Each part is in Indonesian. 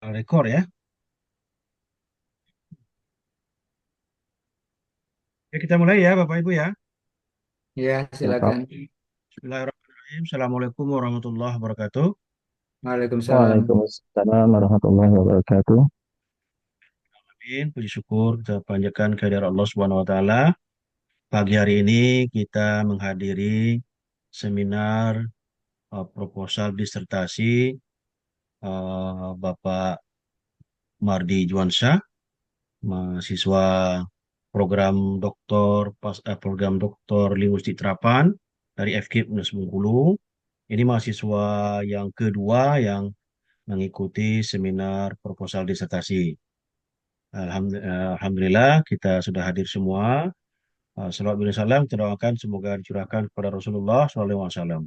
Rekor ya. Oke, kita mulai ya Bapak Ibu ya. Ya, Ya, Prof. silakan. Bismillahirrahmanirrahim. Assalamualaikum warahmatullahi wabarakatuh. Waalaikumsalam. Waalaikumsalam warahmatullahi wabarakatuh. Amin. Puji syukur kita panjatkan kehadirat Allah Subhanahu wa taala. Pagi hari ini kita menghadiri seminar proposal disertasi Bapak Mardi Juansyah, mahasiswa program doktor linguistik terapan dari FKIP Unas Bengkulu. Ini mahasiswa yang kedua yang mengikuti seminar proposal disertasi. Alhamdulillah kita sudah hadir semua. Salawat bin salam kita doakan semoga dicurahkan kepada Rasulullah SAW.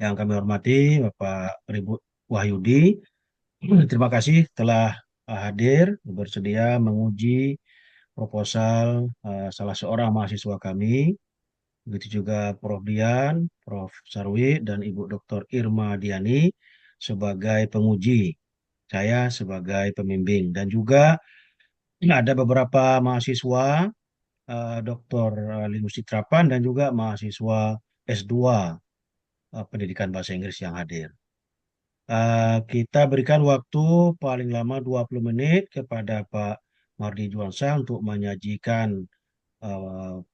Yang kami hormati Bapak Ribut Wahyudi, terima kasih telah hadir bersedia menguji proposal salah seorang mahasiswa kami. Begitu juga Prof. Dian, Prof. Sarwi, dan Ibu Dr. Irma Diani sebagai penguji, saya sebagai pembimbing, dan juga ada beberapa mahasiswa doktor linguistik terapan dan juga mahasiswa S2 pendidikan bahasa Inggris yang hadir. Kita berikan waktu paling lama 20 menit kepada Pak Mardi Juansyah untuk menyajikan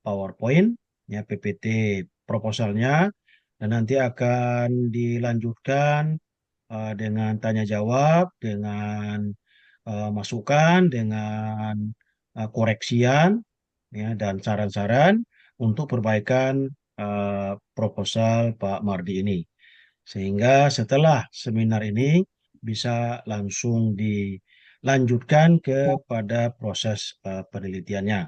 PowerPoint, ya, PPT proposalnya, dan nanti akan dilanjutkan dengan tanya jawab, dengan masukan, dengan koreksian, ya, dan saran-saran untuk perbaikan proposal Pak Mardi ini. Sehingga setelah seminar ini bisa langsung dilanjutkan kepada proses penelitiannya.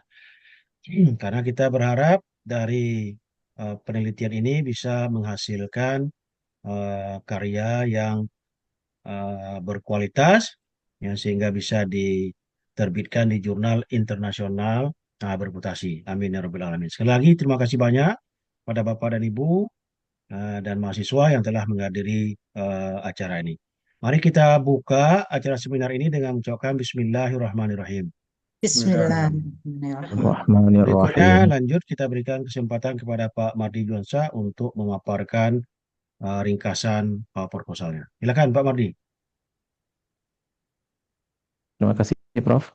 Karena kita berharap dari penelitian ini bisa menghasilkan karya yang berkualitas, ya, sehingga bisa diterbitkan di jurnal internasional berputasi. Amin ya rabbal alamin. Sekali lagi terima kasih banyak pada Bapak dan Ibu dan mahasiswa yang telah menghadiri acara ini. Mari kita buka acara seminar ini dengan mengucapkan Bismillahirrahmanirrahim. Bismillahirrahmanirrahim. Berikutnya Bismillahirrahmanirrahim. lanjut kita berikan kesempatan kepada Pak Mardi Juansa untuk memaparkan ringkasan proposalnya. Silakan Pak Mardi. Terima kasih, Prof.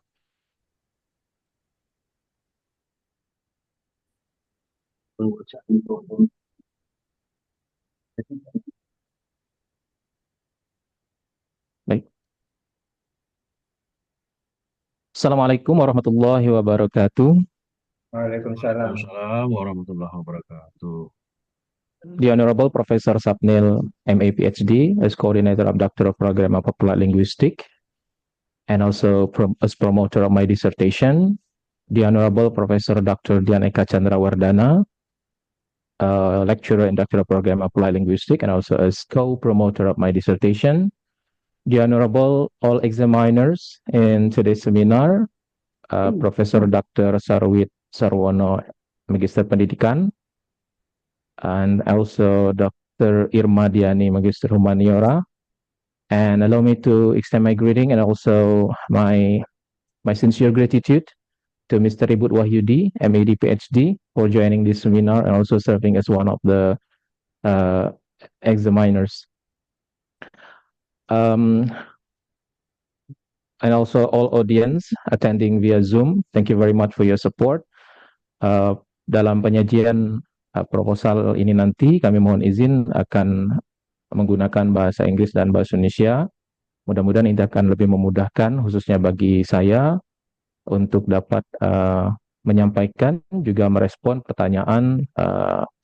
Baik. Assalamualaikum warahmatullahi wabarakatuh. Waalaikumsalam. Waalaikumsalam warahmatullahi wabarakatuh. The Honorable Professor Sapnil, MA PhD, as Coordinator of Doctoral Program of Applied Linguistics, and also as promoter of my dissertation, the Honorable Professor Dr. Dian Eka Chandra Wardana, lecturer in Doctoral Program of Applied Linguistics, and also as co-promoter of my dissertation, the Honorable all examiners in today's seminar, Professor Dr. Sarwit Sarwono, Magister Pendidikan, and also Dr. Irma Diani, Magister Humaniora. And allow me to extend my greeting and also my sincere gratitude to Mr. Ribut Wahyudi, MAD PhD, for joining this seminar and also serving as one of the examiners. And also all audience attending via Zoom, thank you very much for your support. Dalam penyajian proposal ini nanti kami mohon izin akan menggunakan bahasa Inggris dan bahasa Indonesia. Mudah-mudahan ini akan lebih memudahkan khususnya bagi saya untuk dapat menyampaikan juga merespon pertanyaan,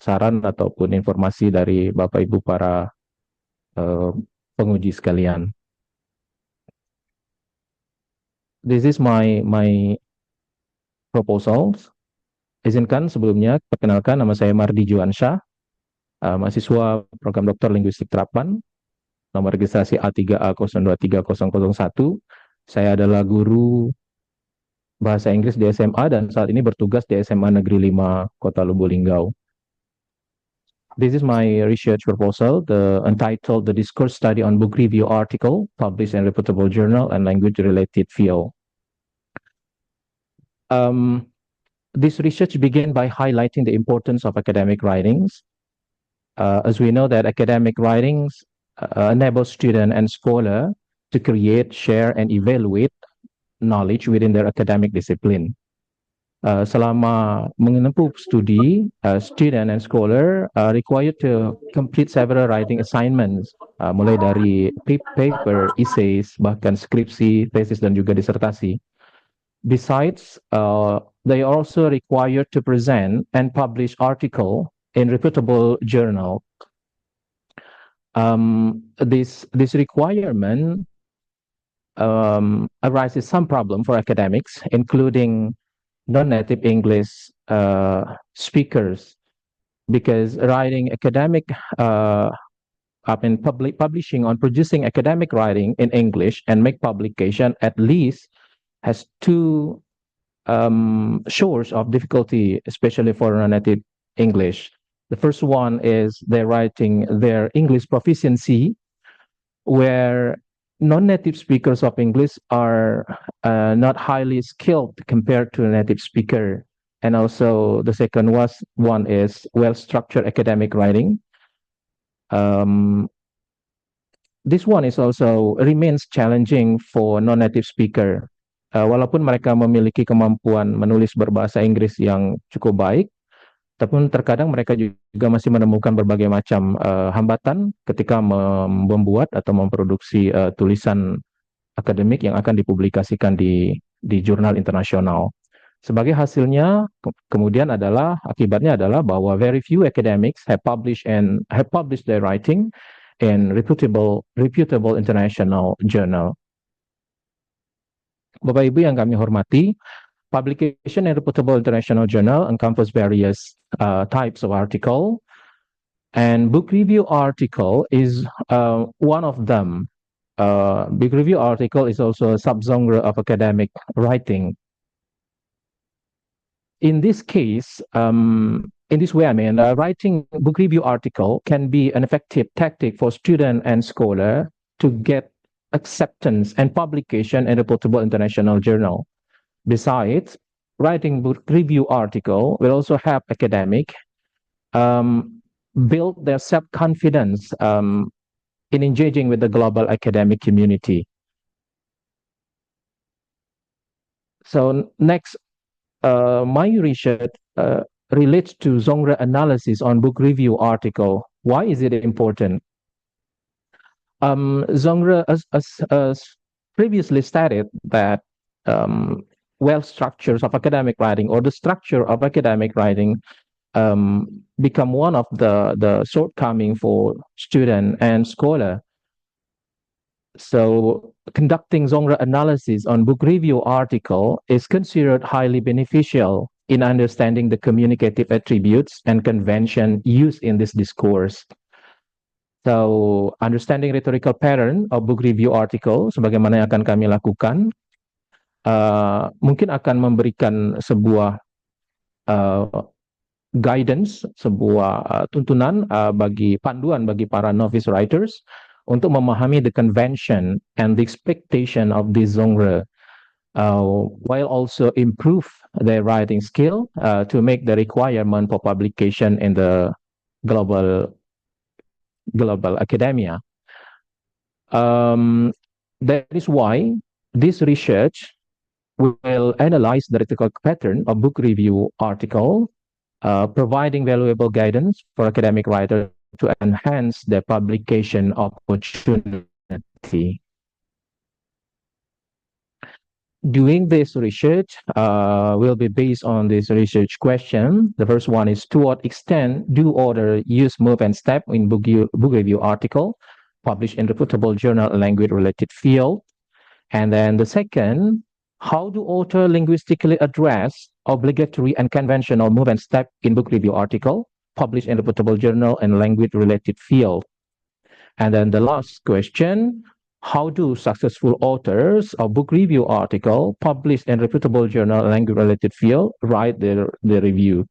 saran ataupun informasi dari Bapak Ibu para penguji sekalian. This is my proposals. Izinkan sebelumnya perkenalkan, nama saya Mardi Juansyah, mahasiswa program doktor linguistik terapan, nomor registrasi A3A023001. Saya adalah guru bahasa Inggris di SMA dan saat ini bertugas di SMA Negeri 5 Kota Lubuk Linggau. This is my research proposal, entitled "The Discourse Study on Book Review Article, published in reputable journal and language-related field." This research began by highlighting the importance of academic writings. As we know that academic writings enable student and scholar to create, share, and evaluate knowledge within their academic discipline. Selama menempuh studi, student and scholar are required to complete several writing assignments, mulai dari paper, essays, bahkan skripsi, tesis, dan juga disertasi. Besides, they are also required to present and publish article in reputable journal. This requirement arises some problem for academics, including non-native English speakers, because writing academic, publishing on producing academic writing in English and make publication at least has two source of difficulty, especially for non-native English. The first one is their writing, their English proficiency, where non-native speakers of English are not highly skilled compared to a native speaker. And also the second one is well-structured academic writing. This one is also remains challenging for non-native speaker. Walaupun mereka memiliki kemampuan menulis berbahasa Inggris yang cukup baik, tapi terkadang mereka juga masih menemukan berbagai macam hambatan ketika membuat atau memproduksi tulisan akademik yang akan dipublikasikan di jurnal internasional. Sebagai hasilnya, kemudian akibatnya adalah bahwa very few academics have published their writing in reputable international journal. Bapak Ibu yang kami hormati, publication in reputable international journal encompass various types of article, and book review article is one of them. Book review article is also a subgenre of academic writing. In this case, in this way, writing book review article can be an effective tactic for student and scholar to get acceptance and publication in a reputable international journal. Besides, writing book review article will also help academic build their self-confidence in engaging with the global academic community. So next, my research relates to genre analysis on book review article. Why is it important? Genre, as previously stated, that structures of academic writing, or the structure of academic writing, become one of the shortcoming for student and scholar. So conducting genre analysis on book review article is considered highly beneficial in understanding the communicative attributes and convention used in this discourse. So, understanding rhetorical pattern of book review article, sebagaimana yang akan kami lakukan, mungkin akan memberikan sebuah guidance, sebuah tuntunan panduan bagi para novice writers untuk memahami the convention and the expectation of this genre, while also improve their writing skill to make the requirement for publication in the global academia. That is why this research will analyze the rhetorical pattern of book review article, providing valuable guidance for academic writers to enhance their publication opportunity. Doing this research will be based on this research question. The first one is, to what extent do authors use move and step in book review article published in reputable journal language-related field? And then the second, how do authors linguistically address obligatory and conventional move and step in book review article published in reputable journal and language-related field? And then the last question, how do successful authors of book review article published in reputable journal language-related field write their review?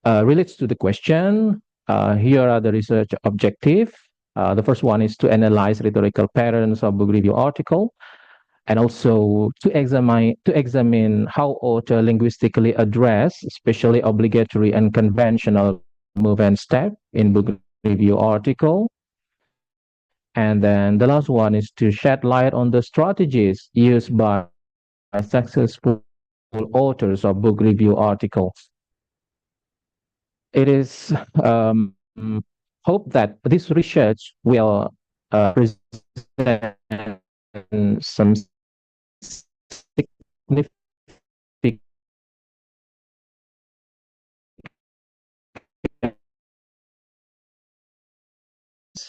relates to the question. Here are the research objective. The first one is to analyze rhetorical patterns of book review article, and also to examine how author linguistically address, especially obligatory and conventional move and step in book review article. And then the last one is to shed light on the strategies used by successful authors of book review articles. It is hope that this research will present some significant.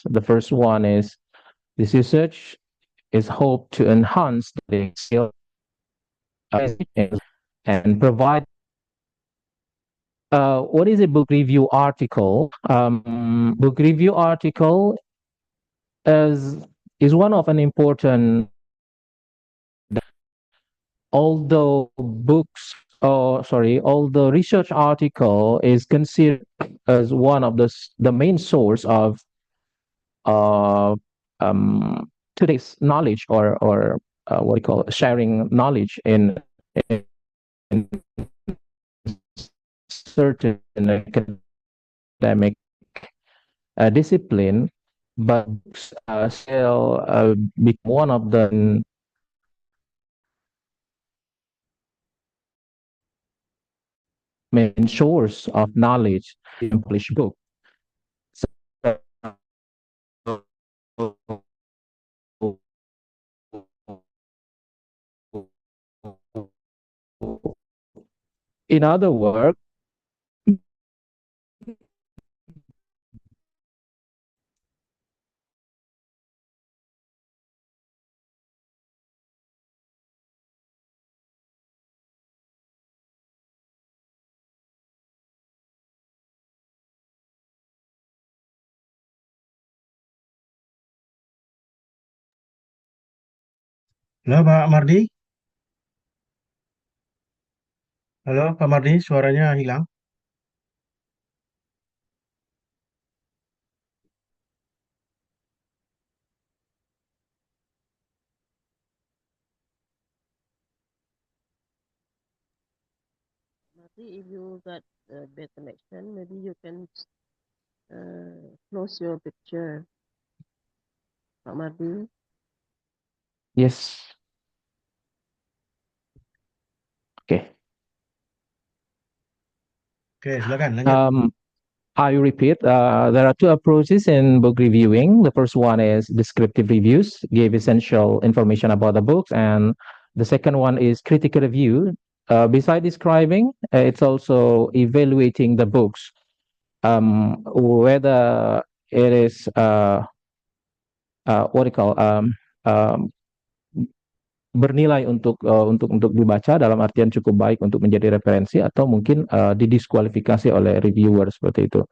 The first one is this research is hoped to enhance the skill and provide. What is a book review article? Book review article is one of an important, although although research article is considered as one of the main source of uh, today's knowledge, or what we call sharing knowledge in certain academic discipline, but still become one of the main source of knowledge in published book. In other words, Halo Pak Mardi, halo Pak Mardi, suaranya hilang. Maybe if you got a bad connection, maybe you can close your picture, Pak Mardi. yes. Okay. Oke, silakan lanjut. I repeat, there are two approaches in book reviewing. The first one is descriptive reviews, give essential information about the books, and the second one is critical review. Beside describing, it's also evaluating the books, whether it is what do you call bernilai untuk dibaca, dalam artian cukup baik untuk menjadi referensi, atau mungkin didiskualifikasi oleh reviewer seperti itu.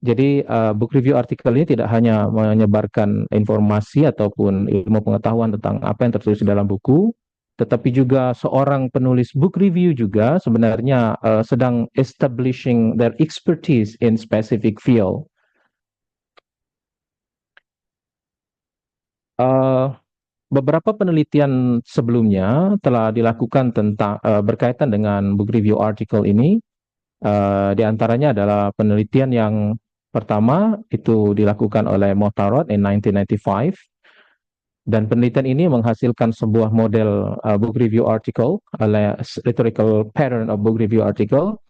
Jadi book review artikel ini tidak hanya menyebarkan informasi ataupun ilmu pengetahuan tentang apa yang tertulis di dalam buku, tetapi juga seorang penulis book review juga sebenarnya sedang establishing their expertise in specific field. Beberapa penelitian sebelumnya telah dilakukan tentang berkaitan dengan book review article ini. Di antaranya adalah penelitian yang pertama itu dilakukan oleh Mohtarot in 1995, dan penelitian ini menghasilkan sebuah model book review article, rhetorical pattern of book review article.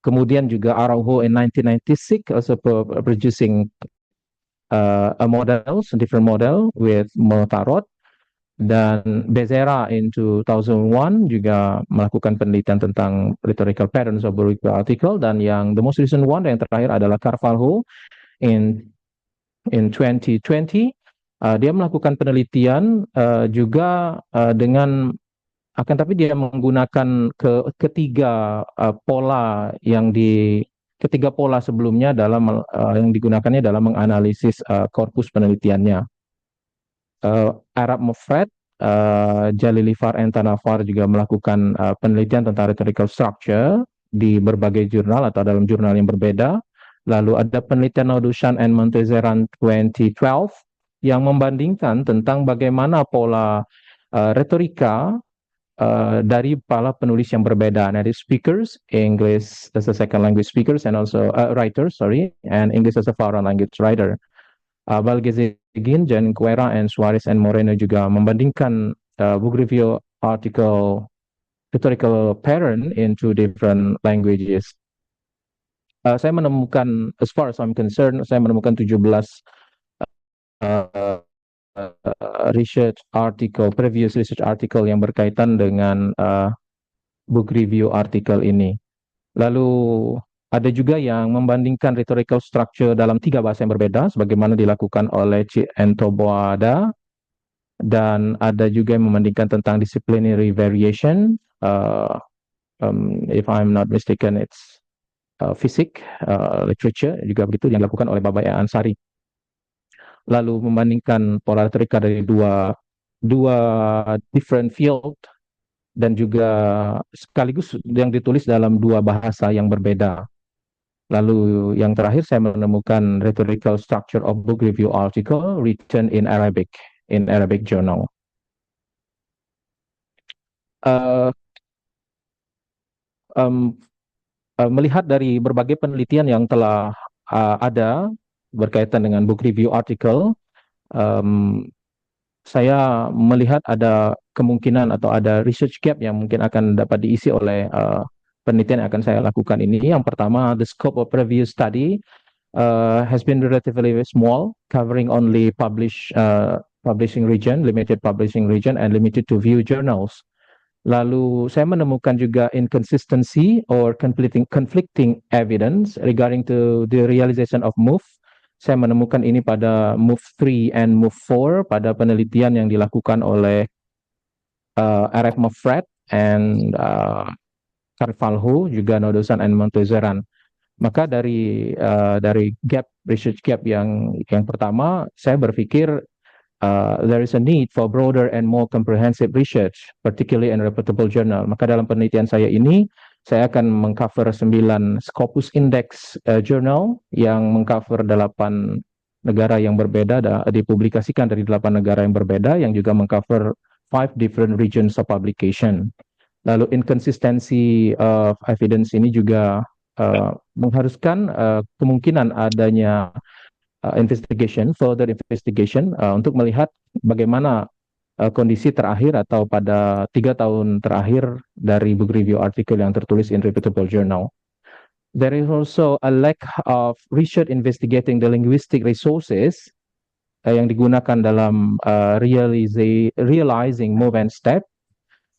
Kemudian juga Araujo in 1996 also producing a different model with Mohtarot, dan Bezerra in 2001 juga melakukan penelitian tentang rhetorical patterns of book review article, dan the most recent one yang terakhir adalah Carvalho in 2020. Dia melakukan penelitian juga tapi dia menggunakan ketiga pola ketiga pola sebelumnya yang digunakannya dalam menganalisis korpus penelitiannya. Arab Mofred, Jalilifar and Tanafar juga melakukan penelitian tentang rhetorical structure di berbagai jurnal atau dalam jurnal yang berbeda. Lalu ada penelitian Naudushan and Montezeran 2012 yang membandingkan tentang bagaimana pola retorika dari para penulis yang berbeda, native speakers, English as a second language speakers, and also writers, and English as a foreign language writer. Balgezegin, Jan Guerra, and Suarez and Moreno juga membandingkan book review article rhetorical pattern in two different languages. Saya menemukan, as far as I'm concerned, saya menemukan 17 previous research article yang berkaitan dengan book review article ini. Lalu ada juga yang membandingkan rhetorical structure dalam 3 bahasa yang berbeda, sebagaimana dilakukan oleh C.N. Toboada, dan ada juga yang membandingkan tentang disciplinary variation. If I'm not mistaken, it's physics, literature, juga begitu yang dilakukan oleh Bapak Ansari. Lalu membandingkan pola retorika dari dua different field dan juga sekaligus yang ditulis dalam 2 bahasa yang berbeda. Lalu yang terakhir saya menemukan rhetorical structure of book review article written in Arabic journal. Melihat dari berbagai penelitian yang telah ada berkaitan dengan book review article, saya melihat ada kemungkinan atau ada research gap yang mungkin akan dapat diisi oleh penelitian yang akan saya lakukan ini. Yang pertama, the scope of previous study has been relatively small, covering only publishing region, limited publishing region, and limited to few journals. Lalu saya menemukan juga inconsistency or conflicting evidence regarding to the realization of MOVE. Saya menemukan ini pada MOVE 3 and MOVE 4 pada penelitian yang dilakukan oleh R.F. Moffat and Carvalho, juga Naudushan and Montezeran. Maka dari research gap yang pertama, saya berpikir there is a need for broader and more comprehensive research, particularly in reputable journal. Maka dalam penelitian saya ini, saya akan mengcover 9 Scopus Index journal yang mengcover 8 negara yang berbeda, dipublikasikan dari 8 negara yang berbeda, yang juga mengcover 5 different regions of publication. Lalu inconsistency of evidence ini juga mengharuskan kemungkinan adanya further investigation untuk melihat bagaimana kondisi terakhir atau pada 3 tahun terakhir dari book review article yang tertulis in reputable journal. There is also a lack of research investigating the linguistic resources yang digunakan dalam realizing move and step.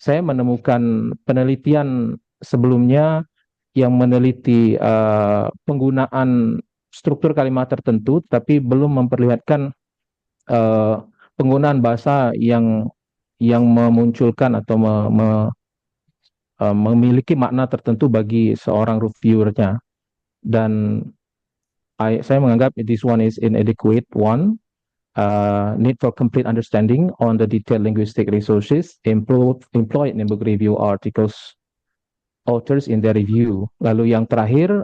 Saya menemukan penelitian sebelumnya yang meneliti penggunaan struktur kalimat tertentu, tapi belum memperlihatkan penggunaan bahasa yang memunculkan atau memiliki makna tertentu bagi seorang reviewernya. Dan saya menganggap this one is inadequate one. Need for complete understanding on the detailed linguistic resources employed in book review articles authors in their review. Lalu yang terakhir,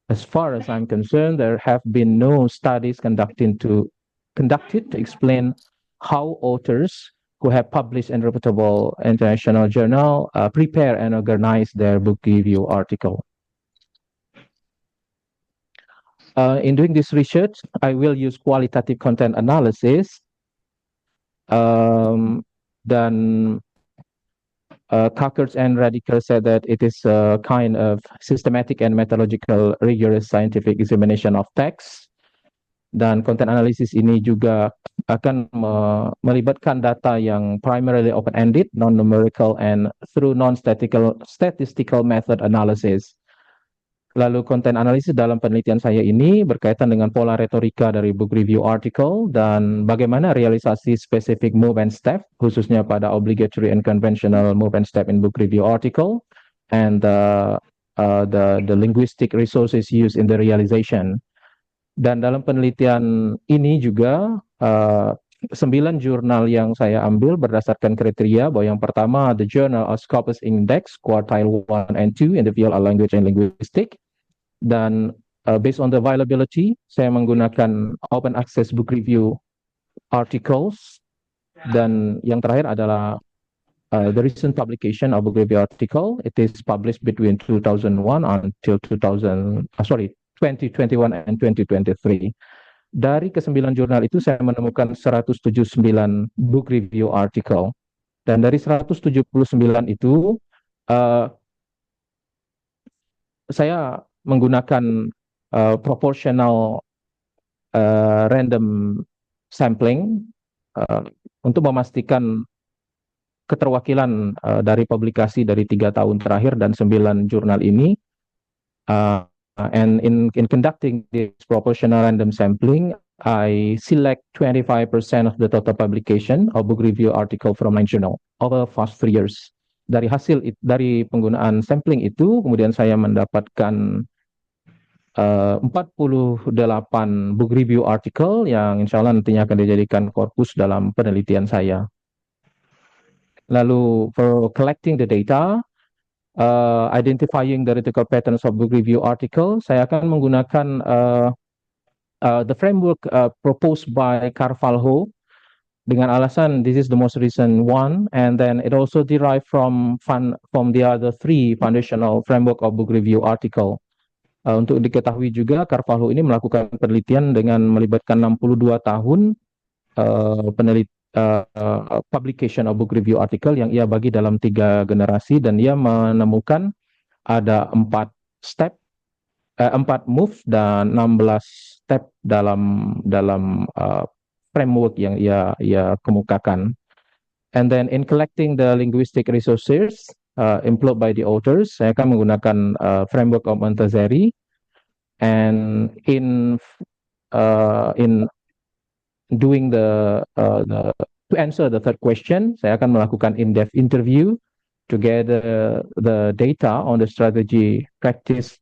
as far as I'm concerned, there have been no studies conducted to explain how authors who have published in reputable international journal prepare and organize their book review article. In doing this research, I will use qualitative content analysis, dan Kakers and Radical said that it is a kind of systematic and methodological rigorous scientific examination of text. Dan content analysis ini juga akan melibatkan data yang primarily open-ended, non-numerical, and through non-statistical method analysis. Lalu konten analisis dalam penelitian saya ini berkaitan dengan pola retorika dari book review article dan bagaimana realisasi spesifik move and step, khususnya pada obligatory and conventional move and step in book review article, and the linguistic resources used in the realization. Dan dalam penelitian ini juga 9 jurnal yang saya ambil berdasarkan kriteria bahwa yang pertama the Journal of Scopus Index quartile 1 and 2 in the field of language and linguistic, dan based on the availability saya menggunakan open access book review articles, dan yang terakhir adalah the recent publication of book review article. It is published between 2001 until 2021 and 2023. Dari ke-9 jurnal itu saya menemukan 179 book review article, dan dari 179 itu saya menggunakan proportional random sampling untuk memastikan keterwakilan dari publikasi dari 3 tahun terakhir dan 9 jurnal ini. And in conducting this proportional random sampling, I select 25% of the total publication of book review article from 9 journal over past 3 years. Dari hasil dari penggunaan sampling itu, kemudian saya mendapatkan 48 book review article yang insya Allah nantinya akan dijadikan korpus dalam penelitian saya. Lalu for collecting the data, identifying the rhetorical patterns of book review article, saya akan menggunakan the framework proposed by Carvalho dengan alasan this is the most recent one, and then it also derived from the other 3 foundational framework of book review article. Untuk diketahui juga, Carvalho ini melakukan penelitian dengan melibatkan 62 tahun publication of book review article yang ia bagi dalam 3 generasi, dan ia menemukan ada 4 move dan 16 step dalam framework yang ia kemukakan. And then in collecting the linguistic resources employed by the authors, saya akan menggunakan framework of Montazeri, and in doing to answer the third question, saya akan melakukan in-depth interview to gather the data on the strategy practiced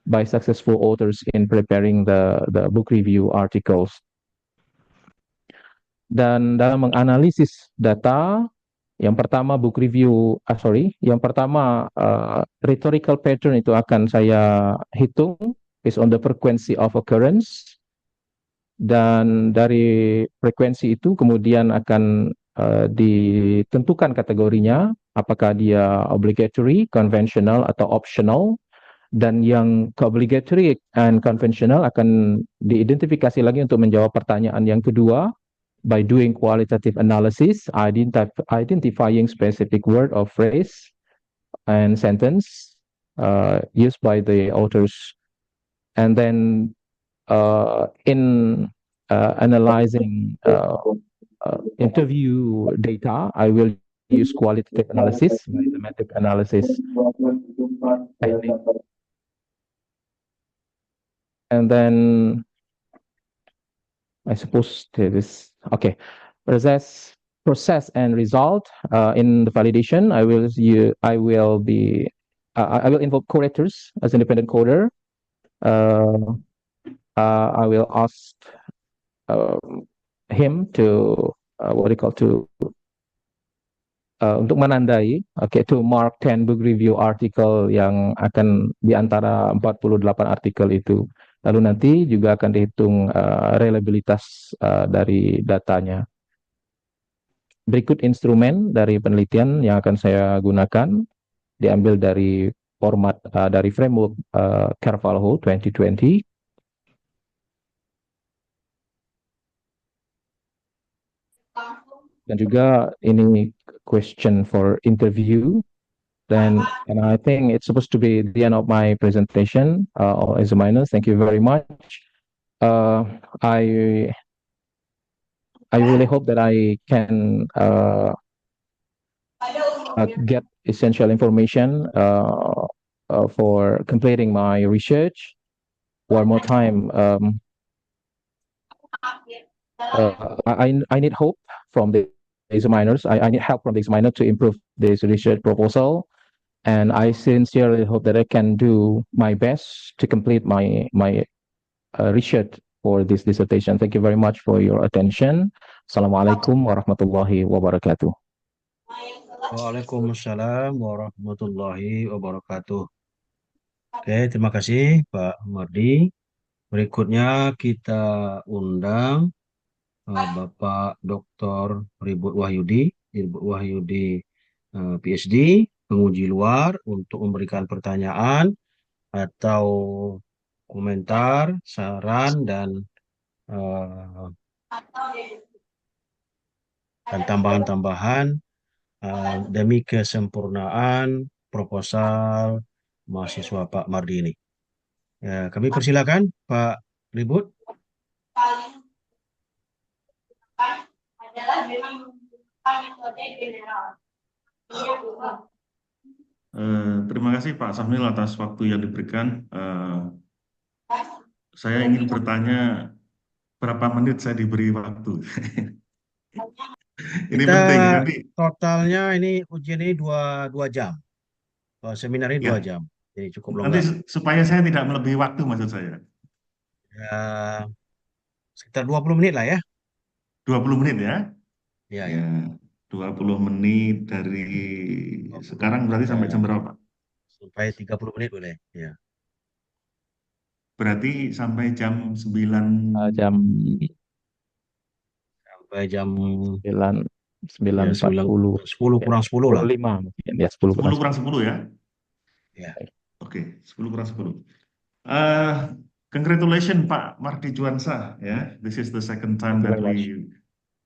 by successful authors in preparing the book review articles. Dan dalam menganalisis data, yang pertama rhetorical pattern itu akan saya hitung based on the frequency of occurrence. Dan dari frekuensi itu kemudian akan ditentukan kategorinya, apakah dia obligatory, conventional, atau optional. Dan yang obligatory and conventional akan diidentifikasi lagi untuk menjawab pertanyaan yang kedua by doing qualitative analysis, identifying specific word or phrase and sentence used by the authors. And then in analyzing interview data, I will use qualitative analysis, mathematic analysis technique. And then I suppose this, okay, process and result in the validation. I will involve co-writers as independent coder. I will ask him to untuk menandai, to mark 10 book review article yang akan di antara 48 artikel itu. Lalu nanti juga akan dihitung reliabilitas dari datanya. Berikut instrumen dari penelitian yang akan saya gunakan, diambil dari format dari framework Carvalho 2020. Dan juga ini question for interview. And I think it's supposed to be the end of my presentation, examiners. Thank you very much. I really hope that I can get essential information for completing my research. One more time, I need hope from the examiners. I need help from the examiner to improve this research proposal. And I sincerely hope that I can do my best to complete my research for this dissertation. Thank you very much for your attention. Assalamualaikum warahmatullahi wabarakatuh. Waalaikumsalam warahmatullahi wabarakatuh. Oke, terima kasih Pak Mardi. Berikutnya kita undang Bapak Dr. Ribut Wahyudi, PhD, penguji luar untuk memberikan pertanyaan atau komentar, saran eh, dan tambahan-tambahan demi kesempurnaan proposal mahasiswa Pak Mardi ini. Ya, kami persilakan Pak Ribut. Terima kasih Pak Sahmil atas waktu yang diberikan. Saya ingin bertanya berapa menit saya diberi waktu. Ini Kita penting. Nanti totalnya ini ujian ini dua jam. Seminar ini 2 ya, jam. Jadi cukup nanti longgar. supaya saya tidak melebihi waktu maksud saya. Ya, sekitar 20 menit lah ya. 20 menit ya. Ya, Ya, ya. 20 menit dari 20 sekarang berarti sampai jam berapa? sampai 30 menit boleh. Ya. Berarti sampai jam 9 Jam Sampai jam 9.40. 10 kurang 10 lah. 5 mungkin ya 10 10 kurang 10 ya. Ya. Oke, 10 kurang 10. Congratulations Pak Mardi Juansa ya. This is the second time Thank you that very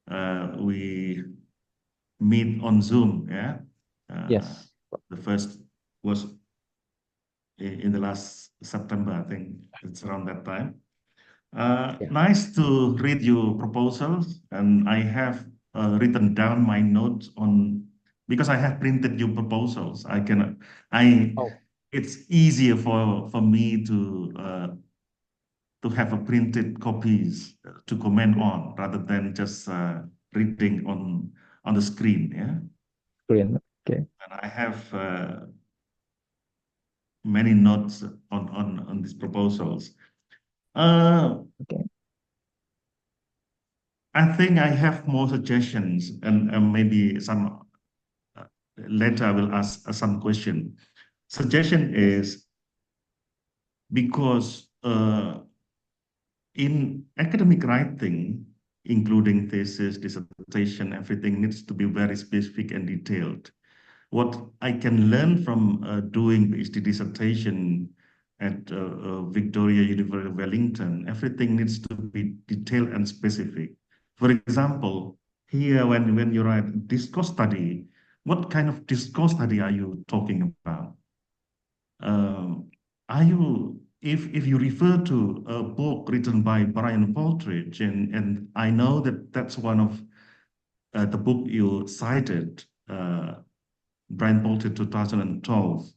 much. we meet on Zoom ya. Yes. The first was in the last September, I think it's around that time. Yeah. Nice to read your proposals, and I have written down my notes on because I have printed your proposals. It's easier for me to have a printed copies to comment on rather than just reading on the screen. Yeah, Screen. Okay. and I have many notes on these proposals. Okay. I think I have more suggestions, and maybe some later I will ask some question. Suggestion is because in academic writing, including thesis, dissertation, everything needs to be very specific and detailed. What I can learn from doing PhD dissertation at Victoria University Wellington, everything needs to be detailed and specific. For example, here when you write discourse study, what kind of discourse study are you talking about? Are you if you refer to a book written by Brian Poltridge, and I know that that's one of the book you cited, Brian Poltridge 2012.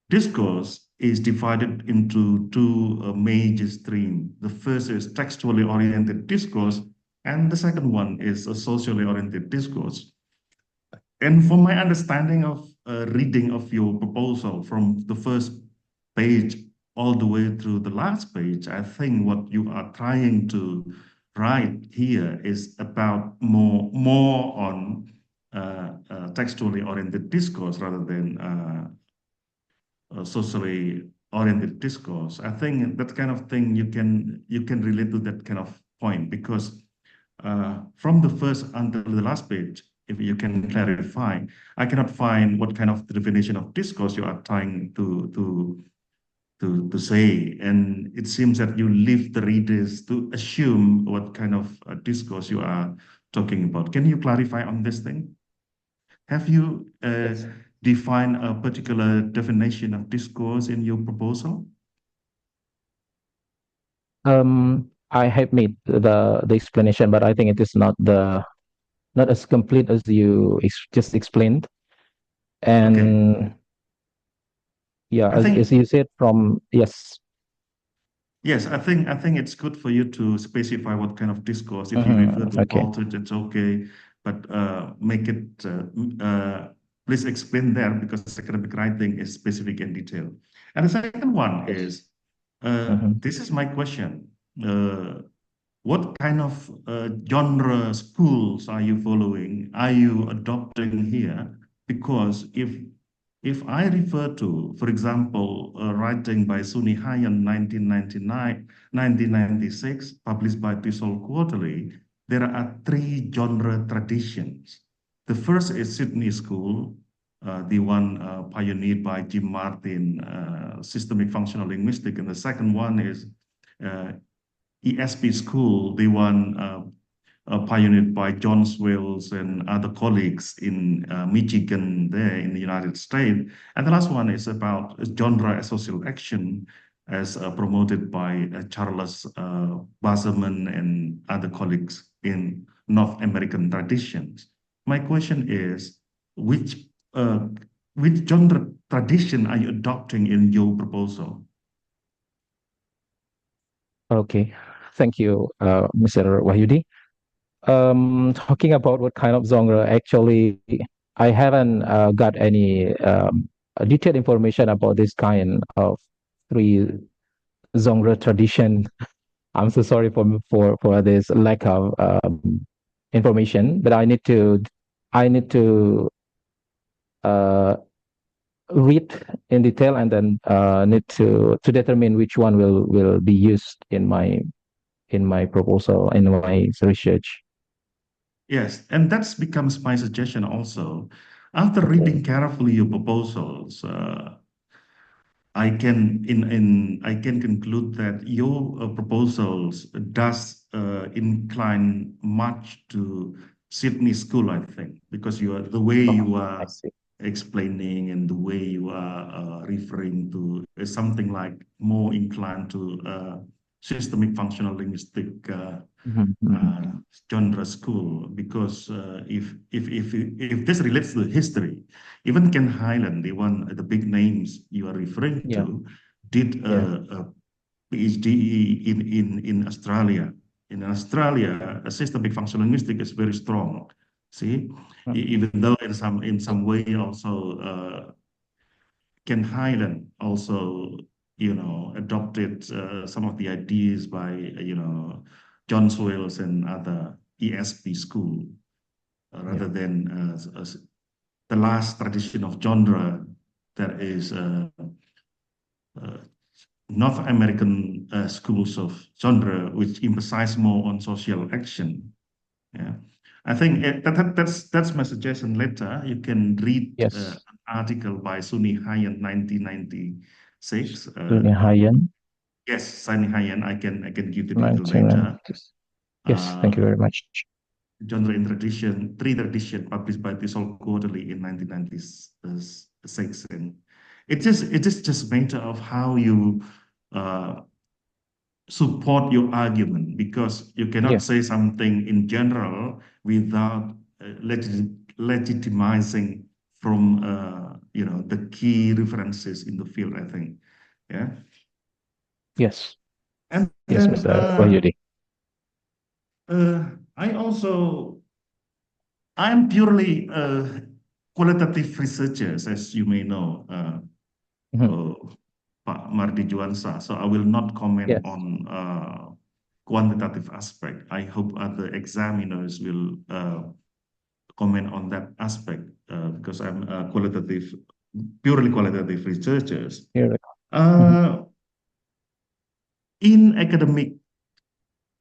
Discourse is divided into two major streams. The first is textually oriented discourse, and the second one is a socially oriented discourse. And from my understanding of reading of your proposal from the first page all the way through the last page, I think what you are trying to write here is about more on textually oriented discourse rather than socially oriented discourse. I think that kind of thing you can relate to that kind of point, because from the first until the last page, if you can clarify, I cannot find what kind of definition of discourse you are trying to say, and it seems that you leave the readers to assume what kind of discourse you are talking about. Can you clarify on this thing? Have you define a particular definition of discourse in your proposal? I have made the explanation, but I think it is not as complete as you just explained. And yeah, as you said yes. Yes, I think it's good for you to specify what kind of discourse. If you refer to Poltridge, it's okay, but make it please explain there, because academic writing is specific and detailed. And the second one is This is my question. What kind of genre schools are you following? Are you adopting here? Because if I refer to, for example, writing by Suni Hayan 1996, published by TESOL Quarterly, there are three genre traditions. The first is Sydney School, the one pioneered by Jim Martin, systemic functional linguistics, and the second one is ESP School, the one pioneered by John Swales and other colleagues in Michigan there in the United States. And the last one is about genre as social action as promoted by Charles Basserman and other colleagues in North American traditions. My question is, which genre tradition are you adopting in your proposal? Okay, thank you, Mr. Wahyudi. Talking about what kind of genre, actually, I haven't got any detailed information about this kind of three genre tradition. I'm so sorry for this lack of information, but I need to uh, read in detail and then need to determine which one will be used in my proposal, in my research. Yes, and that becomes my suggestion also. After reading carefully your proposals, I can conclude that your proposals does incline much to Sydney School, I think, because the way you I are see. explaining and the way you are referring to is something like more inclined to systemic functional linguistic genre school, because if this relates to history, even Ken Highland, the big names you are referring Yeah. to, did a PhD in Australia. In Australia, a systemic functional linguistics is very strong. See, even though in some way also Ken Highland also adopted some of the ideas by John Swales and other ESP school, rather than the last tradition of genre that is North American schools of genre, which emphasize more on social action. Yeah, I think that's my suggestion. Later, you can read Yes. an article by Suni Hayan 1996. Suni Hayan. Yes, Suni Hayan. I can give the detail later. Yes, thank you very much. Genre in tradition, three tradition published by TESOL Quarterly in 1996, and it is just a matter of how you support your argument, because you cannot say something in general without legitimizing from the key references in the field, I think. Yeah. Yes. And yes, then, Mr. Wahyudi. I'm purely qualitative researchers, as you may know, Pak Mardi Juansa. So I will not comment on quantitative aspect. I hope other examiners will comment on that aspect, because I'm purely qualitative researchers. In academic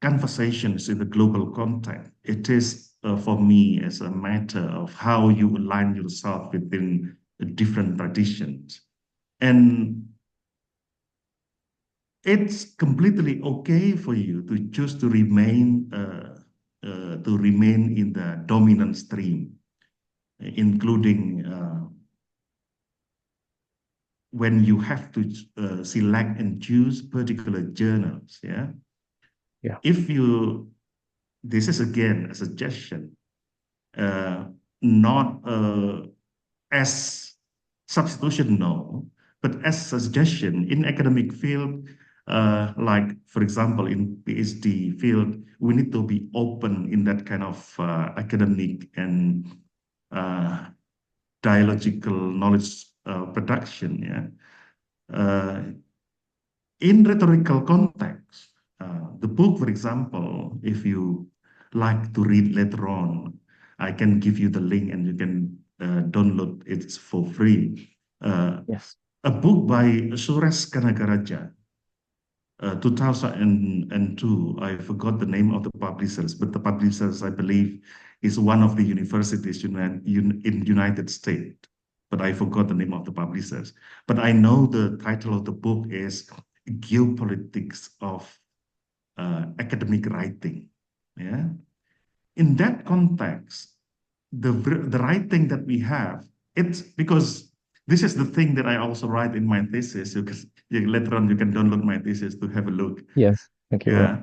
conversations in the global context, it is for me as a matter of how you align yourself within different traditions. And it's completely okay for you to choose to remain in the dominant stream, including when you have to select and choose particular journals. Yeah. This is again a suggestion, not as substitution, no, but as a suggestion in academic field, like for example in PhD field, we need to be open in that kind of academic and dialogical knowledge production. Yeah. in rhetorical context, the book, for example, if you like to read later on, I can give you the link and you can download it for free. Yes. A book by Suresh Kanagaraja, 2002. I forgot the name of the publishers, but the publishers, I believe, is one of the universities in United States. But I forgot the name of the publishers. But I know the title of the book is Geopolitics of Academic Writing. Yeah. In that context, the writing that we have, it's because this is the thing that I also write in my thesis. Later on, you can download my thesis to have a look. Yes. Thank you. Yeah.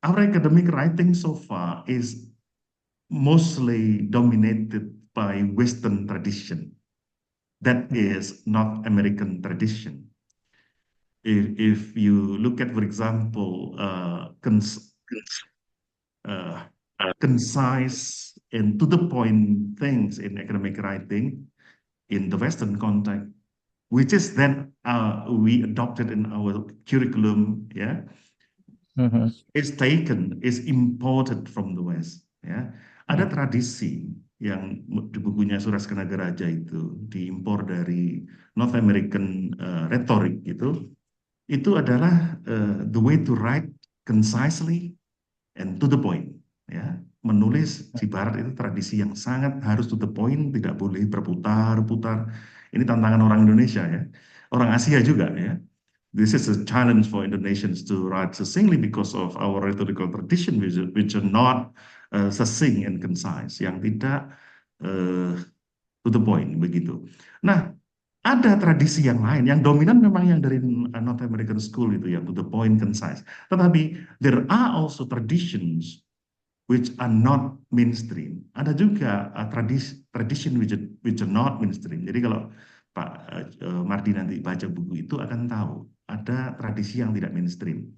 Our academic writing so far is mostly dominated by Western tradition. That is North American tradition. If you look at, for example, concise and to the point things in academic writing in the Western context, which is then we adopted in our curriculum, yeah, is taken, is imported from the West, ya. Ada tradisi yang di bukunya Suresh Kanagaraja itu diimpor dari North American rhetoric gitu. Itu adalah the way to write concisely and to the point, ya. Menulis di Barat itu tradisi yang sangat harus to the point, tidak boleh berputar-putar. Ini tantangan orang Indonesia, ya. Orang Asia juga, ya. This is a challenge for Indonesians to write succinctly because of our rhetorical tradition, which are not succinct and concise, yang tidak to the point begitu. Nah, ada tradisi yang lain, yang dominan memang yang dari North American School itu, yang to the point, concise. Tetapi there are also traditions which are not mainstream. Ada juga tradition which are not mainstream. Jadi kalau Pak Mardi nanti baca buku itu akan tahu ada tradisi yang tidak mainstream.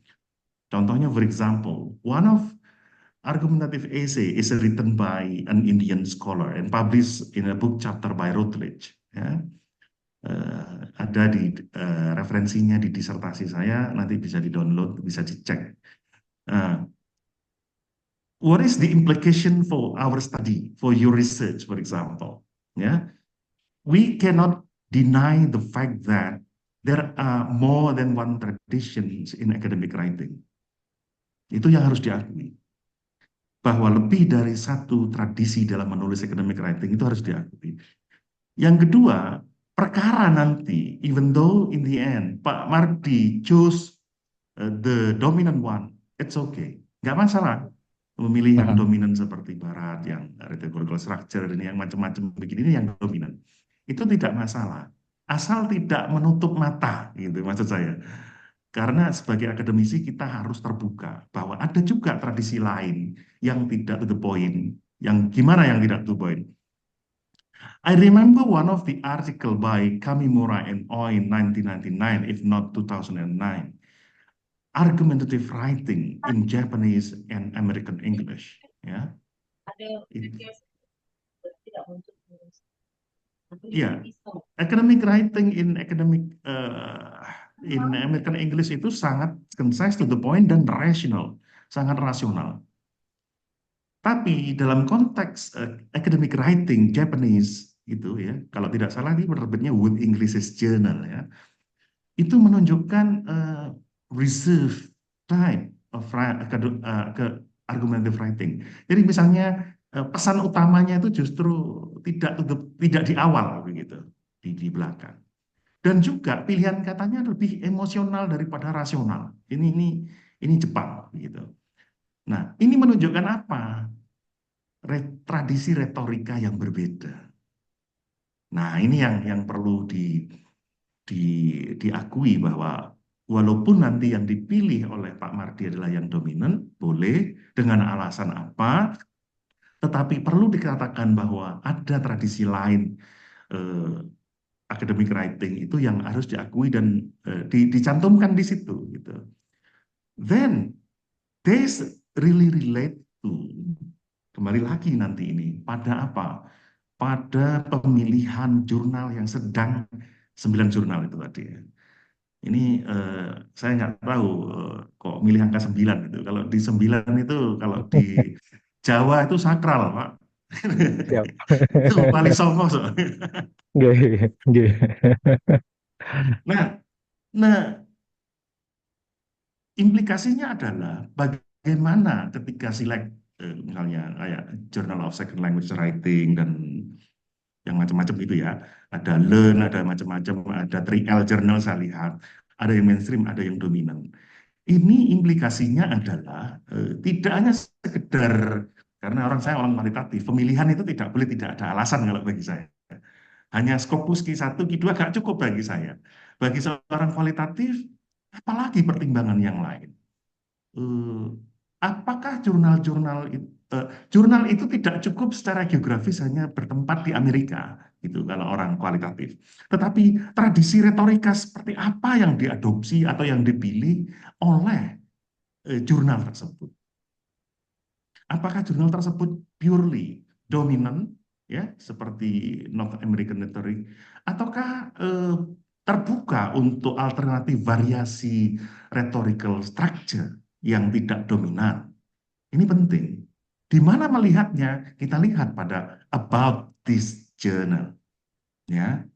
Contohnya, for example, one of argumentative essay is written by an Indian scholar and published in a book chapter by Routledge. Ya. Ada di referensinya di disertasi saya, nanti bisa di-download, bisa dicek. What is the implication for our study, for your research, for example? Yeah, we cannot deny the fact that there are more than one traditions in academic writing. Itu yang harus diakui. Bahwa lebih dari satu tradisi dalam menulis academic writing itu harus diakui. Yang kedua, perkara nanti, even though in the end Pak Mardi chose the dominant one, it's okay, nggak masalah. Memilih yang dominan seperti Barat, yang rhetorical structure, dan yang macam-macam begini, ini yang dominan. Itu tidak masalah. Asal tidak menutup mata, gitu maksud saya. Karena sebagai akademisi kita harus terbuka bahwa ada juga tradisi lain yang tidak to the point. Yang gimana yang tidak to the point? I remember one of the article by Kamimura and Oi in 1999, if not 2009. Argumentative writing in Japanese and American English. Ya. Ya, academic writing in American English itu sangat concise, to the point, dan rational, sangat rasional. Tapi dalam konteks academic writing Japanese itu, ya, kalau tidak salah ini penerbitnya Wood English Journal, ya, itu menunjukkan reserve type of argumentative writing. Jadi misalnya pesan utamanya itu justru tidak di awal begitu, di belakang. Dan juga pilihan katanya lebih emosional daripada rasional. Ini Jepang gitu. Nah, ini menunjukkan apa? Tradisi retorika yang berbeda. Nah, ini yang perlu diakui bahwa walaupun nanti yang dipilih oleh Pak Mardi adalah yang dominan, boleh dengan alasan apa, tetapi perlu dikatakan bahwa ada tradisi lain academic writing itu yang harus diakui dan dicantumkan di situ. Gitu. Then, this really relate to, kembali lagi nanti ini, pada apa? Pada pemilihan jurnal yang sedang 9 jurnal itu tadi ya. Ini saya nggak tahu kok milih angka 9 itu. Kalau di 9 itu, kalau di Jawa itu sakral, Pak. Siap. Itu paling songo soalnya. Nggih, nggih. Nah, nah implikasinya adalah bagaimana ketika select misalnya kayak Journal of Second Language Writing dan yang macam-macam itu ya. Ada Learn, ada macam-macam, ada 3L Journal saya lihat. Ada yang mainstream, ada yang dominan. Ini implikasinya adalah tidak hanya sekedar, karena saya orang kualitatif, pemilihan itu tidak boleh tidak ada alasan kalau bagi saya. Hanya Scopus Q1, Q2 gak cukup bagi saya. Bagi seorang kualitatif, apalagi pertimbangan yang lain. Apakah jurnal itu tidak cukup secara geografis hanya bertempat di Amerika, gitu kalau orang kualitatif. Tetapi tradisi retorika seperti apa yang diadopsi atau yang dipilih oleh jurnal tersebut? Apakah jurnal tersebut purely dominant, ya, seperti North American Rhetoric, ataukah terbuka untuk alternatif variasi rhetorical structure yang tidak dominan? Ini penting. Di mana melihatnya? Kita lihat pada about this journal, ya.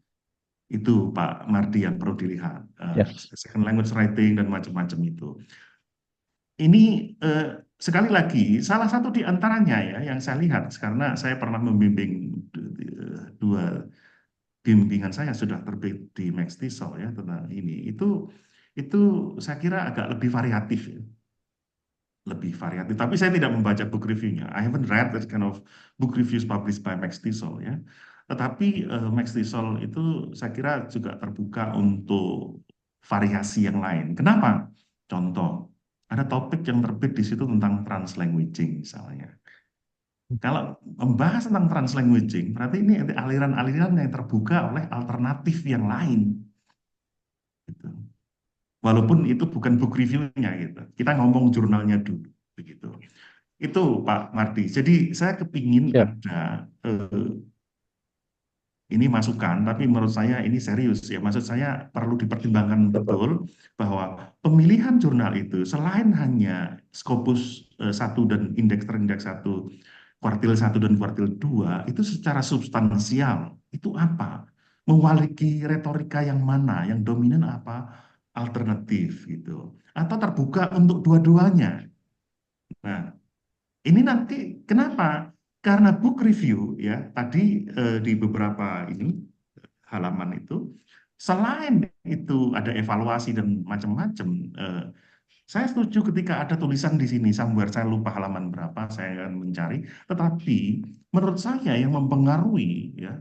Itu Pak Mardi yang perlu dilihat. Yes. Second language writing dan macam-macam itu. Ini sekali lagi salah satu di antaranya ya yang saya lihat, karena saya pernah membimbing dua bimbingan saya sudah terbit di Max Tissot ya tentang ini. Itu saya kira agak lebih variatif ya. Lebih variatif. Tapi saya tidak membaca book review-nya. I haven't read that kind of book reviews published by Max Tissot ya. Tetapi Max Tissot itu saya kira juga terbuka untuk variasi yang lain. Kenapa? Contoh, ada topik yang terbit di situ tentang translanguaging misalnya. Kalau membahas tentang translanguaging, berarti ini aliran-aliran yang terbuka oleh alternatif yang lain. Gitu. Walaupun itu bukan book review-nya gitu. Kita ngomong jurnalnya dulu begitu. Itu Pak Mardi. Jadi saya kepingin ada ini masukan, tapi menurut saya ini serius ya. Maksud saya perlu dipertimbangkan betul bahwa pemilihan jurnal itu selain hanya Scopus 1 dan indeks terindeks 1, kuartil 1 dan kuartil 2, itu secara substansial itu apa? Memiliki retorika yang mana, yang dominan apa, alternatif gitu. Atau terbuka untuk dua-duanya. Nah, ini nanti kenapa? Karena book review ya tadi di beberapa ini halaman itu, selain itu ada evaluasi dan macam-macam. Saya setuju ketika ada tulisan di sini somewhere, saya lupa halaman berapa, saya akan mencari. Tetapi menurut saya yang mempengaruhi ya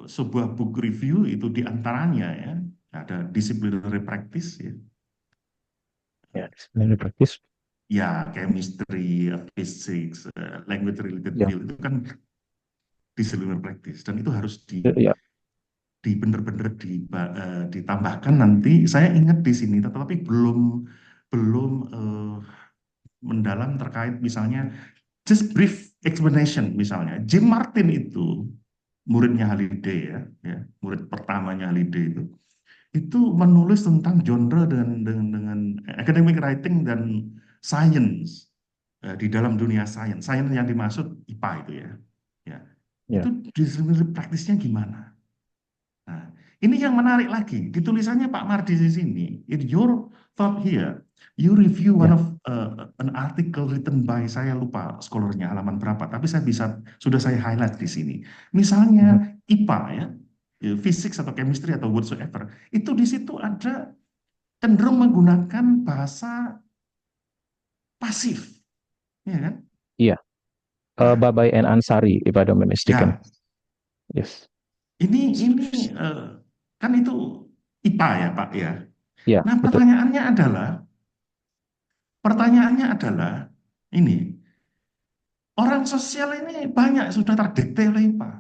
sebuah book review itu diantaranya ya ada disciplinary practice ya. Ya, disciplinary practice. Ya, chemistry, physics, language related Ya. field itu kan disciplinary practice dan itu harus Ya. benar-benar ditambahkan nanti. Saya ingat di sini, tetapi belum mendalam terkait misalnya just brief explanation misalnya. Jim Martin itu muridnya Halliday ya, murid pertamanya Halliday itu menulis tentang genre dengan academic writing dan science di dalam dunia sains. Sains yang dimaksud IPA itu ya. Ya. Itu disciplinary praktisnya gimana? Nah, ini yang menarik lagi. Di tulisannya Pak Mardi di sini, in your thought here, you review one of an article written by, saya lupa scholarnya halaman berapa, tapi sudah saya highlight di sini. Misalnya IPA ya, fisik atau chemistry atau whatsoever, itu di situ ada cenderung menggunakan bahasa pasif, ya kan? Iya. Babai and Ansari, if I don't mistaken. Ya. Yes. Ini kan itu IPA ya Pak ya. Ya, Nah betul. Pertanyaannya adalah ini, orang sosial ini banyak sudah terdikte oleh IPA.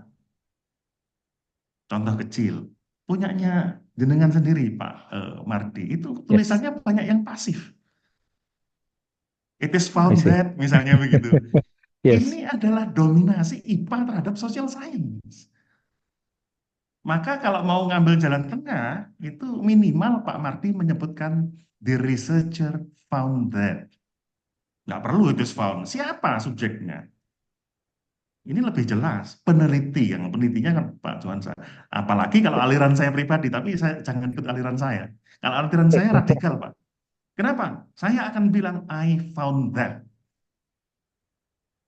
Contoh kecil, punyanya jenengan sendiri Pak Mardi, itu tulisannya banyak yang pasif. It is found that, misalnya begitu. Yes. Ini adalah dominasi IPA terhadap social science. Maka kalau mau ngambil jalan tengah, itu minimal Pak Marty menyebutkan the researcher found that. Nggak perlu itu found. Siapa subjeknya? Ini lebih jelas. Peneliti, yang penelitinya kan Pak Juansa. Apalagi kalau aliran saya pribadi, tapi saya jangan ikut aliran saya. Kalau aliran saya radikal, Pak. Kenapa? Saya akan bilang, I found that.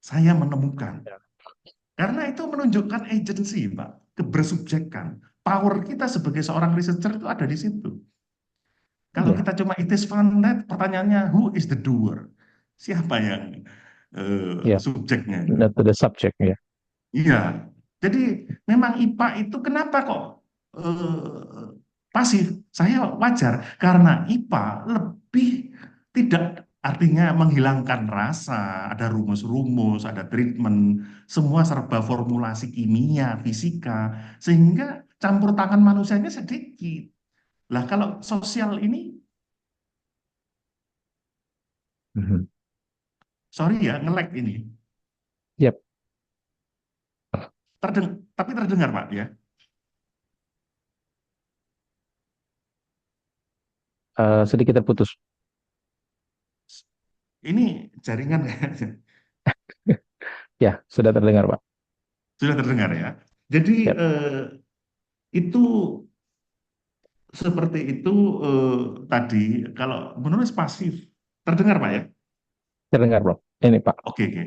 Saya menemukan. Karena itu menunjukkan agensi, Pak. Kebersubjekkan. Power kita sebagai seorang researcher itu ada di situ. Kalau Ya, kita cuma it is found that, pertanyaannya, who is the doer? Siapa yang ya, subjeknya? not to the subject, ya. Iya, jadi memang IPA itu kenapa kok eh, pasif? Saya wajar karena IPA lebih tidak, artinya menghilangkan rasa, ada rumus-rumus, ada treatment, semua serba formulasi kimia, fisika, sehingga campur tangan manusianya sedikit. Lah kalau sosial ini, Mhm. sorry ya, nge-lag ini. Yap, Tapi terdengar Pak ya. sedikit terputus. Ini jaringan ya. Ya, sudah terdengar, Pak. Sudah terdengar ya. Jadi Yap, itu seperti itu tadi. Kalau menulis pasif terdengar Pak ya. terdengar, Bro. Ini, Pak. Oke, oke.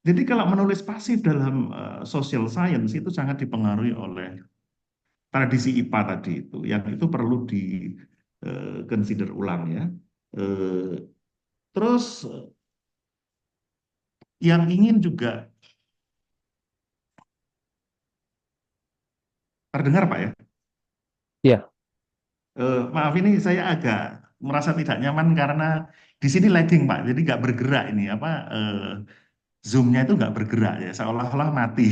Jadi kalau menulis pasif dalam social science itu sangat dipengaruhi oleh tradisi IPA tadi itu, yang itu perlu di consider ulang ya. Eh, Terus yang ingin juga terdengar Pak ya. Ya, Maaf ini saya agak merasa tidak nyaman karena di sini lagging Pak, jadi nggak bergerak ini apa Zoom-nya itu nggak bergerak ya, seolah-olah mati.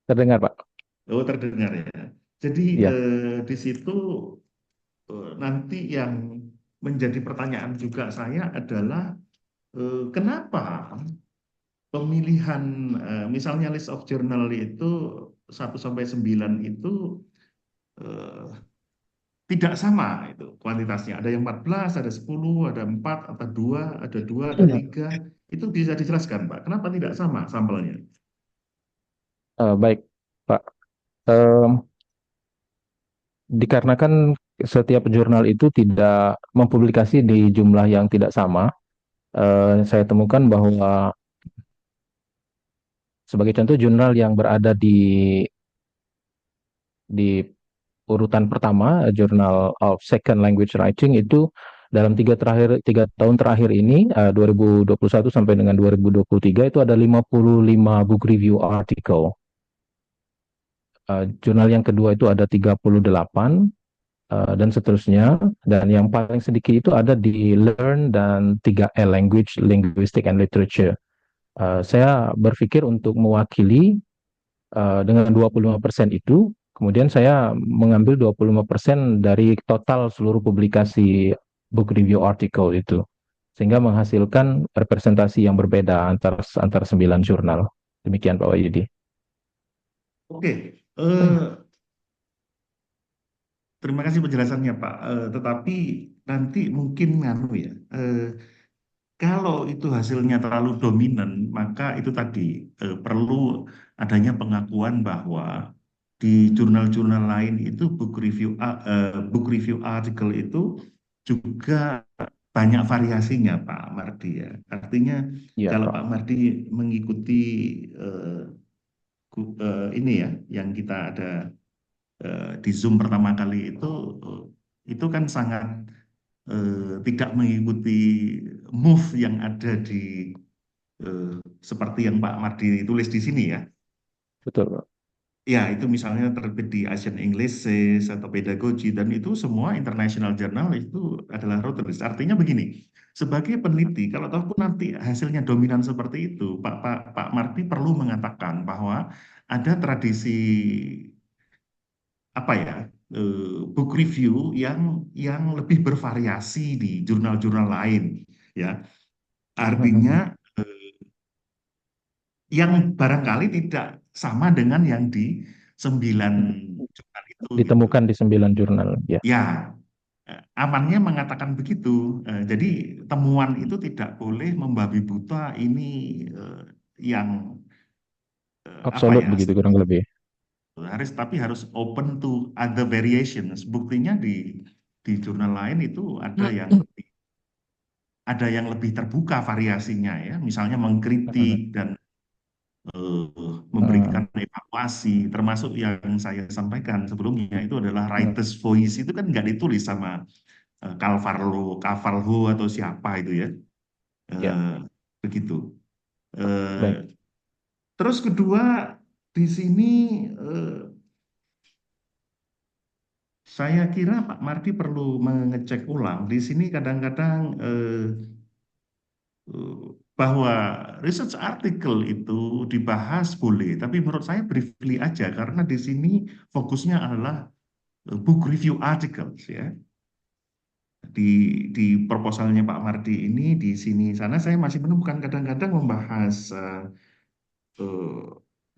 terdengar, Pak. Oh terdengar ya. Jadi Ya, di situ nanti yang menjadi pertanyaan juga saya adalah kenapa pemilihan misalnya list of journal itu 1 sampai 9 itu eh, tidak sama itu kuantitasnya. Ada yang 14, ada 10, ada 4, ada 2, ada 2, ada 3. Itu bisa dijelaskan, Pak. Kenapa tidak sama sampelnya? baik, Pak. Em, Dikarenakan setiap jurnal itu tidak mempublikasi di jumlah yang tidak sama, saya temukan bahwa sebagai contoh jurnal yang berada di urutan pertama, Journal of Second Language Writing itu dalam 3 tahun terakhir ini, 2021 sampai dengan 2023 itu ada 55 book review article. Jurnal yang kedua itu ada 38 dan seterusnya. Dan yang paling sedikit itu ada di Learn dan 3L Language, Linguistic and Literature. Saya berpikir untuk mewakili dengan 25% itu, kemudian saya mengambil 25% dari total seluruh publikasi book review article itu, sehingga menghasilkan representasi yang berbeda antara 9 jurnal. Demikian Pak Wahyudi. Oke, terima kasih penjelasannya, Pak. Tetapi nanti mungkin nganu ya, kalau itu hasilnya terlalu dominan, maka itu tadi perlu adanya pengakuan bahwa di jurnal-jurnal lain itu book review article itu juga banyak variasinya, Pak Mardi ya. Artinya Iya, kalau Pak. Pak Mardi mengikuti eh, ini ya, yang kita ada di Zoom pertama kali itu kan sangat tidak mengikuti move yang ada di seperti yang Pak Mardi tulis di sini ya. Betul, Pak. Ya, itu misalnya terbit di Asian English atau Pedagogy dan itu semua international journal itu adalah rotaries. Artinya begini, sebagai peneliti kalau tahu nanti hasilnya dominan seperti itu, Pak Mardi perlu mengatakan bahwa ada tradisi apa ya book review yang lebih bervariasi di jurnal-jurnal lain ya artinya Mhm. yang barangkali tidak sama dengan yang 9 jurnal itu gitu. Ditemukan di 9 jurnal. Ya. Ya, amannya mengatakan begitu. Jadi temuan itu tidak boleh membabi buta ini yang apa Absolut ya? begitu kurang lebih. Tapi harus open to other variations. Buktinya di jurnal lain itu ada yang lebih terbuka variasinya ya. Misalnya Mhm. mengkritik dan memberikan evaluasi, termasuk yang saya sampaikan sebelumnya itu adalah writer's voice, itu kan nggak ditulis sama Cavallo atau siapa itu ya. Ya, Eh, Begitu. baik. Eh, Terus kedua, di sini eh, saya kira Pak Mardi perlu mengecek ulang. Di sini kadang-kadang bahwa research article itu dibahas boleh, tapi menurut saya briefly aja karena di sini fokusnya adalah book review articles ya. Di proposalnya Pak Mardi ini di sini sana saya masih menemukan kadang-kadang membahas eh,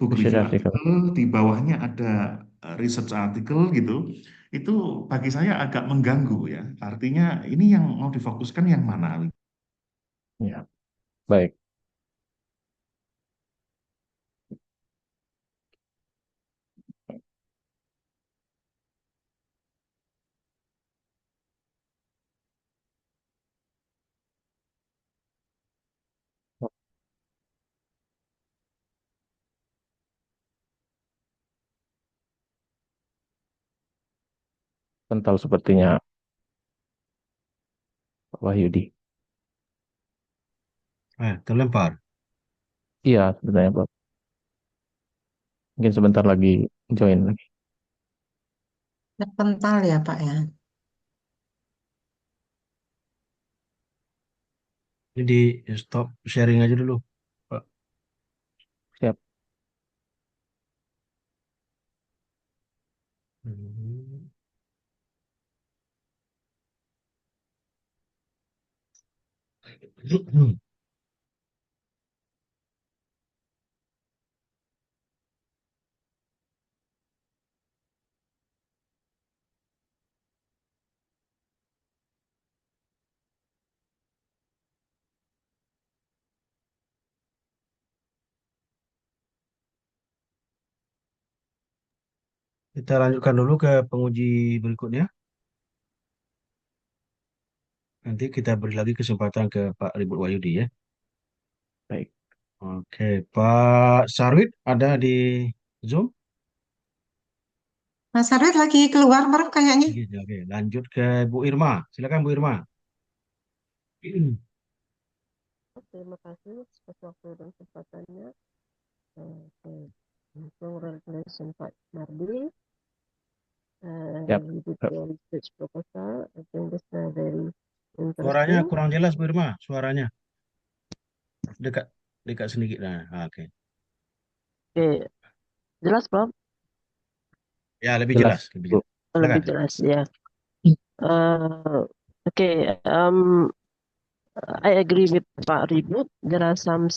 book Research review article. article, di bawahnya ada research article gitu. Itu bagi saya agak mengganggu ya. Artinya ini yang mau difokuskan yang mana? Ya, baik. Kental sepertinya Pak Wahyudi. Terlempar. Iya, sebenarnya Pak. Mungkin sebentar lagi join lagi. Kental ya Pak ya. Jadi stop sharing aja dulu, Pak. Siap. Hmm. Kita lanjutkan dulu ke penguji berikutnya. Nanti kita beri lagi kesempatan ke Pak Ribut Wahyudi ya. Baik. Oke, Pak Sarwit ada di Zoom? Mas Arwet lagi keluar baru kayaknya. Oke, lanjut ke Bu Irma. Silakan Bu Irma. Terima kasih atas waktu dan kesempatannya. Oke. Congratulations Pak Mardi. Siap. You did your research proposal. I think this is very Suaranya interesting. kurang jelas Bu Irma, suaranya. Dekat dekat sedikit. Nah, oke. Oke, jelas Bob? Ya, lebih Jelas. jelas, lebih Bu. jelas. Lebih Silakan. jelas ya. Okay, I agree with Pak Ribut. There are some,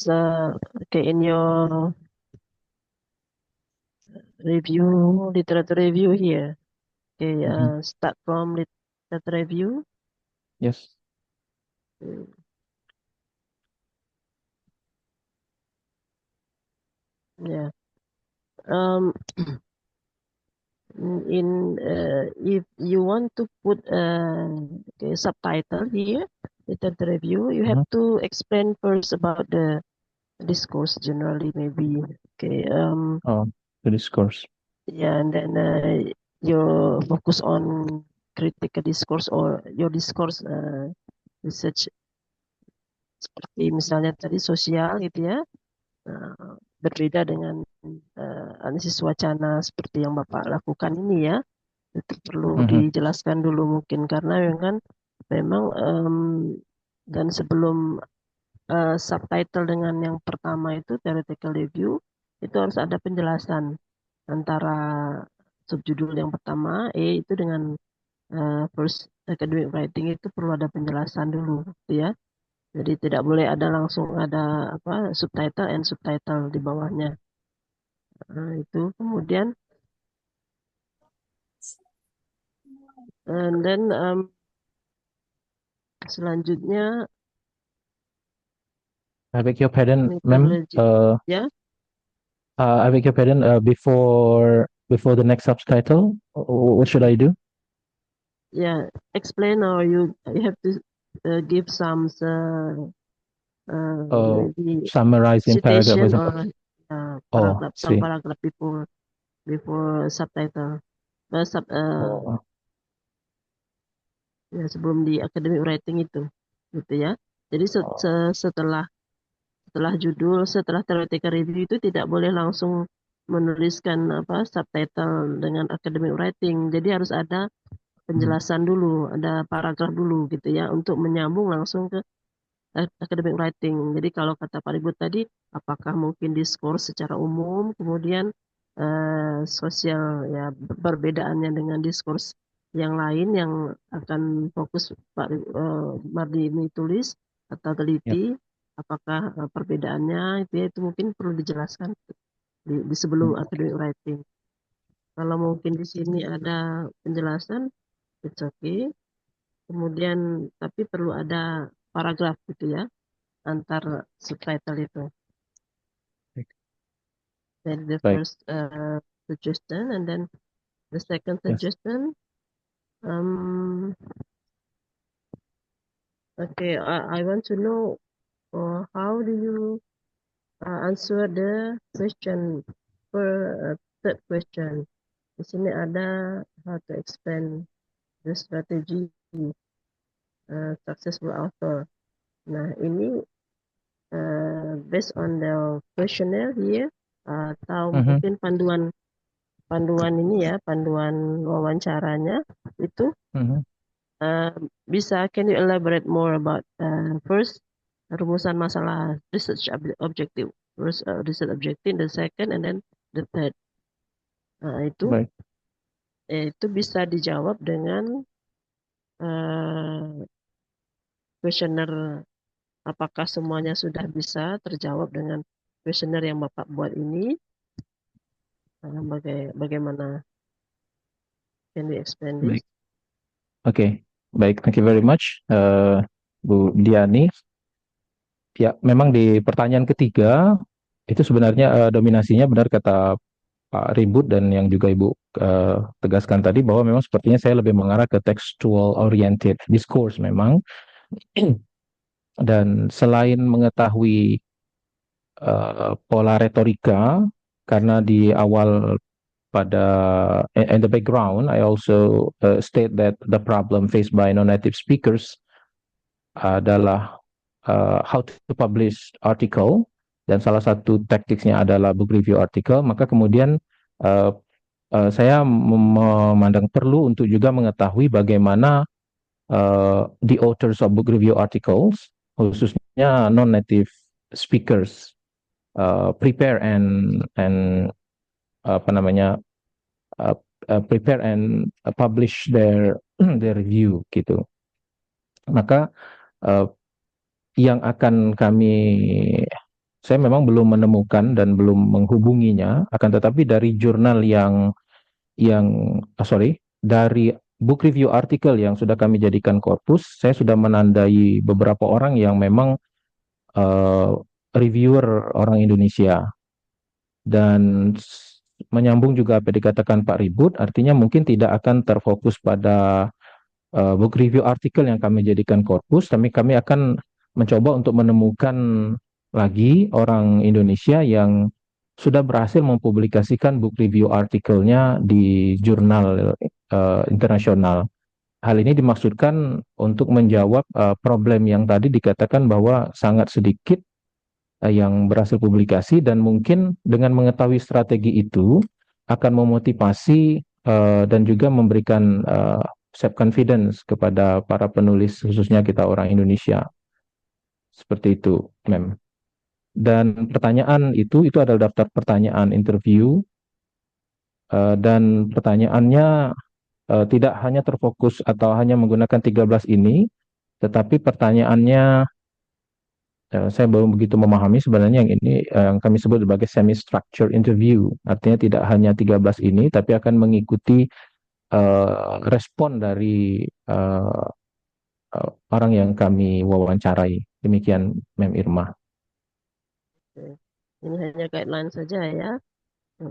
okay, in your review, literature review here. Okay, start from literature review. Yes. Yeah. If you want to put okay, subtitle here, literature review, you have to explain first about the discourse generally, maybe. Okay. Oh, the discourse. Yeah, and then your focus on critical discourse or your discourse research seperti misalnya tadi sosial gitu ya. Berbeda dengan analisis wacana seperti yang Bapak lakukan ini ya. Itu perlu dijelaskan dulu mungkin karena memang dan sebelum subtitle dengan yang pertama itu theoretical review itu harus ada penjelasan antara subjudul yang pertama itu dengan first academic writing itu perlu ada penjelasan dulu gitu ya. Jadi tidak boleh ada langsung ada subtitle and subtitle di bawahnya. Itu kemudian And then selanjutnya I beg your pardon, ma'am. metodologi. Ya, I beg your pardon. Before the next subtitle, what should I do? ya, explain or you have to give some maybe Summarizing paragraph by citation paragraph. or Oh, some see. paragraph before subtitle. Oh, Ya, sebelum di academic writing itu, gitu ya. Jadi setelah judul, setelah theoretical review itu tidak boleh langsung menuliskan subtitle dengan academic writing. Jadi harus ada penjelasan dulu, ada paragraf dulu gitu ya untuk menyambung langsung ke academic writing. Jadi kalau kata Pak Ribut tadi, apakah mungkin diskurs secara umum, kemudian sosial ya perbedaannya dengan diskurs yang lain yang akan fokus Pak Mardi ini tulis atau yep. teliti, apakah perbedaannya itu mungkin perlu dijelaskan di sebelum academic writing. Kalau mungkin di sini ada penjelasan, it's okay. Kemudian tapi perlu ada paragraf gitu ya antar subtitle itu. Then the Baik. first suggestion and then the second Yes. suggestion. Okay, I want to know how do you answer the question for third question. Di sini ada how to explain the strategy successful author. Nah, ini based on the questionnaire here atau mungkin panduan ini ya, panduan wawancaranya itu bisa, can you elaborate more about first rumusan masalah research objective, first research objective, the second and then the third. Baik. Itu bisa dijawab dengan questionnaire. Apakah semuanya sudah bisa terjawab dengan questionnaire yang Bapak buat ini? Bagaimana? Can you explain this? Baik. Oke, baik. Thank you very much, Bu Diani. Ya, memang di pertanyaan ketiga itu sebenarnya dominasinya benar kata Pak Ribut dan yang juga Ibu tegaskan tadi bahwa memang sepertinya saya lebih mengarah ke textual oriented discourse memang. Dan selain mengetahui pola retorika, karena di awal in the background, I also state that the problem faced by non-native speakers adalah how to publish article, dan salah satu taktiknya adalah book review article. Maka kemudian saya memandang perlu untuk juga mengetahui bagaimana the authors of book review articles, khususnya non-native speakers, prepare and prepare and publish their review gitu. Maka yang akan saya memang belum menemukan dan belum menghubunginya, akan tetapi dari jurnal dari book review artikel yang sudah kami jadikan korpus, saya sudah menandai beberapa orang yang memang reviewer orang Indonesia. Dan menyambung juga apa dikatakan Pak Ribut, artinya mungkin tidak akan terfokus pada book review artikel yang kami jadikan korpus, tapi kami akan mencoba untuk menemukan lagi orang Indonesia yang sudah berhasil mempublikasikan book review artikelnya di jurnal internasional. Hal ini dimaksudkan untuk menjawab problem yang tadi dikatakan bahwa sangat sedikit yang berhasil publikasi, dan mungkin dengan mengetahui strategi itu akan memotivasi dan juga memberikan self confidence kepada para penulis, khususnya kita orang Indonesia. Seperti itu, Mem. Dan pertanyaan itu adalah daftar pertanyaan interview, dan pertanyaannya tidak hanya terfokus atau hanya menggunakan 13 ini, tetapi pertanyaannya saya belum begitu memahami sebenarnya yang ini yang kami sebut sebagai semi-structure interview. Artinya tidak hanya 13 ini, tapi akan mengikuti respon dari eh, orang yang kami wawancarai. Demikian, Mem Irma. Oke. Ini hanya guideline saja ya.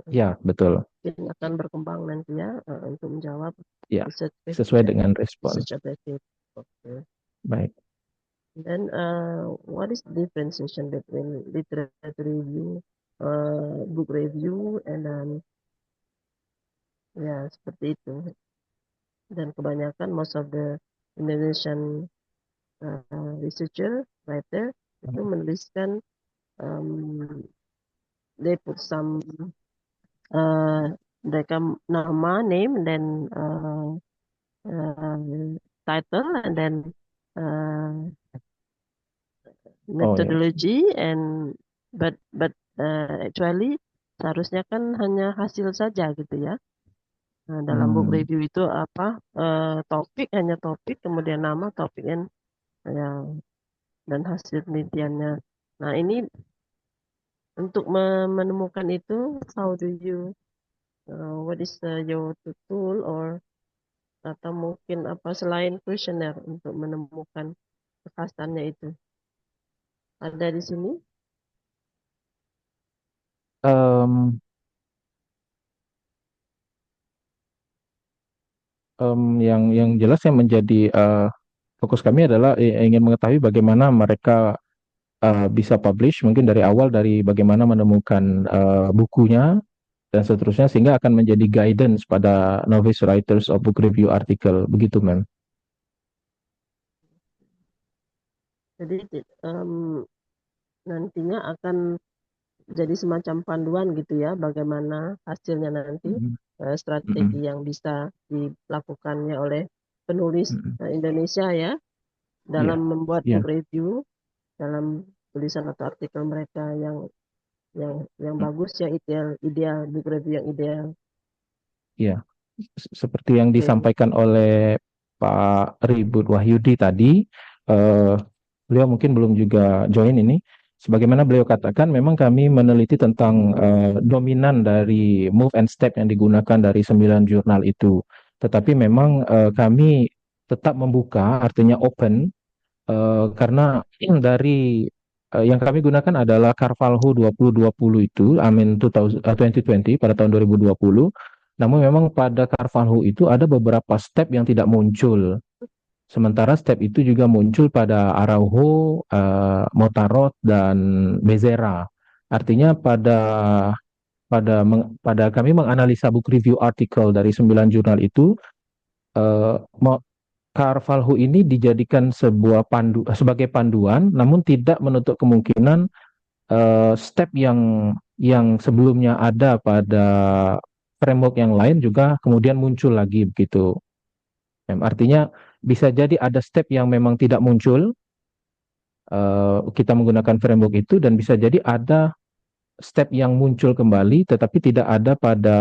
Ya, betul. Mungkin akan berkembang nanti ya untuk menjawab Ya, research sesuai question dengan and respon. research objective. Okay. Baik. Then what is the differentiation between literature review, book review, and ya seperti itu. Dan kebanyakan most of the Indonesian researcher writer itu menuliskan they put some mereka nama name dan title and then uh, Oh ya. methodology and but actually seharusnya kan hanya hasil saja gitu ya. Nah, dalam book review itu apa topik hanya topik kemudian nama topik dan hasil penelitiannya. Nah ini untuk menemukan itu how do you what is your tool or atau mungkin apa selain kuesioner untuk menemukan kekhasannya itu ada di sini? Em, yang jelas yang menjadi fokus kami adalah ingin mengetahui bagaimana mereka bisa publish mungkin dari awal, dari bagaimana menemukan bukunya dan seterusnya, sehingga akan menjadi guidance pada novice writers of book review article, begitu, Mem. Jadi nantinya akan jadi semacam panduan gitu ya bagaimana hasilnya nanti strategi yang bisa dilakukannya oleh penulis Indonesia ya dalam membuat book review, dalam tulisan atau artikel mereka yang bagus ya, ideal book review yang ideal. Ya, seperti yang disampaikan oleh Pak Ribut Wahyudi tadi, beliau mungkin belum juga join ini. Sebagaimana beliau katakan, memang kami meneliti tentang dominan dari move and step yang digunakan dari 9 jurnal itu. Tetapi memang kami tetap membuka, artinya open, karena dari yang kami gunakan adalah Carvalho 2020 itu, Amin 2020 pada tahun 2020. Namun memang pada Carvalho itu ada beberapa step yang tidak muncul. Sementara step itu juga muncul pada Araujo, Motarot, dan Bezerra. Artinya pada kami menganalisa book review artikel dari 9 jurnal itu, Carvalho ini dijadikan sebagai panduan, namun tidak menutup kemungkinan step yang sebelumnya ada pada framework yang lain juga kemudian muncul lagi, begitu. Artinya bisa jadi ada step yang memang tidak muncul, kita menggunakan framework itu, dan bisa jadi ada step yang muncul kembali tetapi tidak ada pada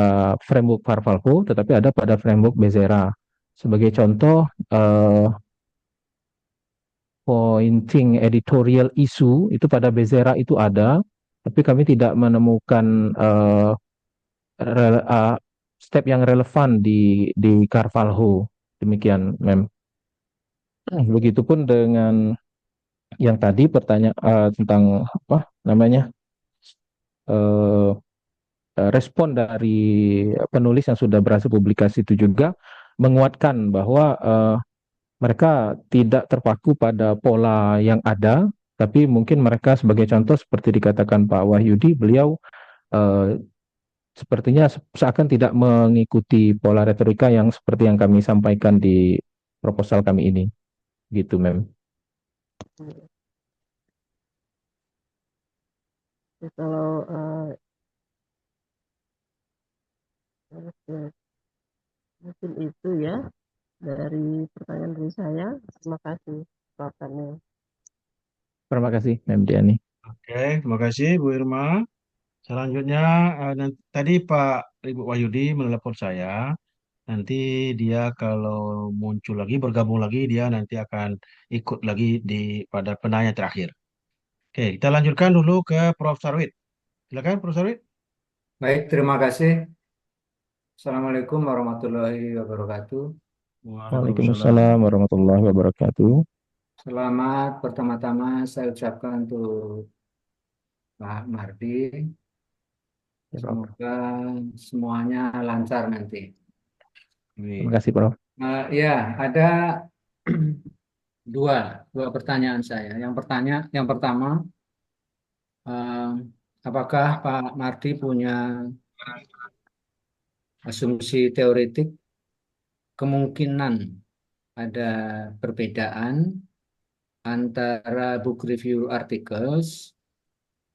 framework Carvalho, tetapi ada pada framework Bezerra. Sebagai contoh, pointing editorial issue itu pada Bezerra itu ada, tapi kami tidak menemukan step yang relevan di Carvalho. Demikian, Mem. Begitupun dengan yang tadi pertanyaan tentang apa namanya respon dari penulis yang sudah berhasil publikasi itu juga menguatkan bahwa mereka tidak terpaku pada pola yang ada, tapi mungkin mereka sebagai contoh seperti dikatakan Pak Wahyudi, beliau sepertinya seakan tidak mengikuti pola retorika yang seperti yang kami sampaikan di proposal kami ini, gitu, Mem. Kalau mungkin itu ya dari pertanyaan dari saya. Terima kasih jawabannya. Terima kasih, Mem Diani. Oke, terima kasih Bu Irma. Selanjutnya, tadi Pak Ibu Wahyudi menelepon saya. Nanti dia kalau muncul lagi, bergabung lagi, dia nanti akan ikut lagi pada penanya terakhir. Oke, kita lanjutkan dulu ke Prof. Sarwit. Silakan, Prof. Sarwit. Baik, terima kasih. Assalamualaikum warahmatullahi wabarakatuh. Waalaikumsalam warahmatullahi wabarakatuh. Selamat pertama-tama saya ucapkan untuk Pak Mardi. Semoga semuanya lancar nanti. Terima kasih, Prof. Ya, ada dua pertanyaan saya. Yang pertama, eh, apakah Pak Mardi punya asumsi teoretik kemungkinan ada perbedaan antara book review articles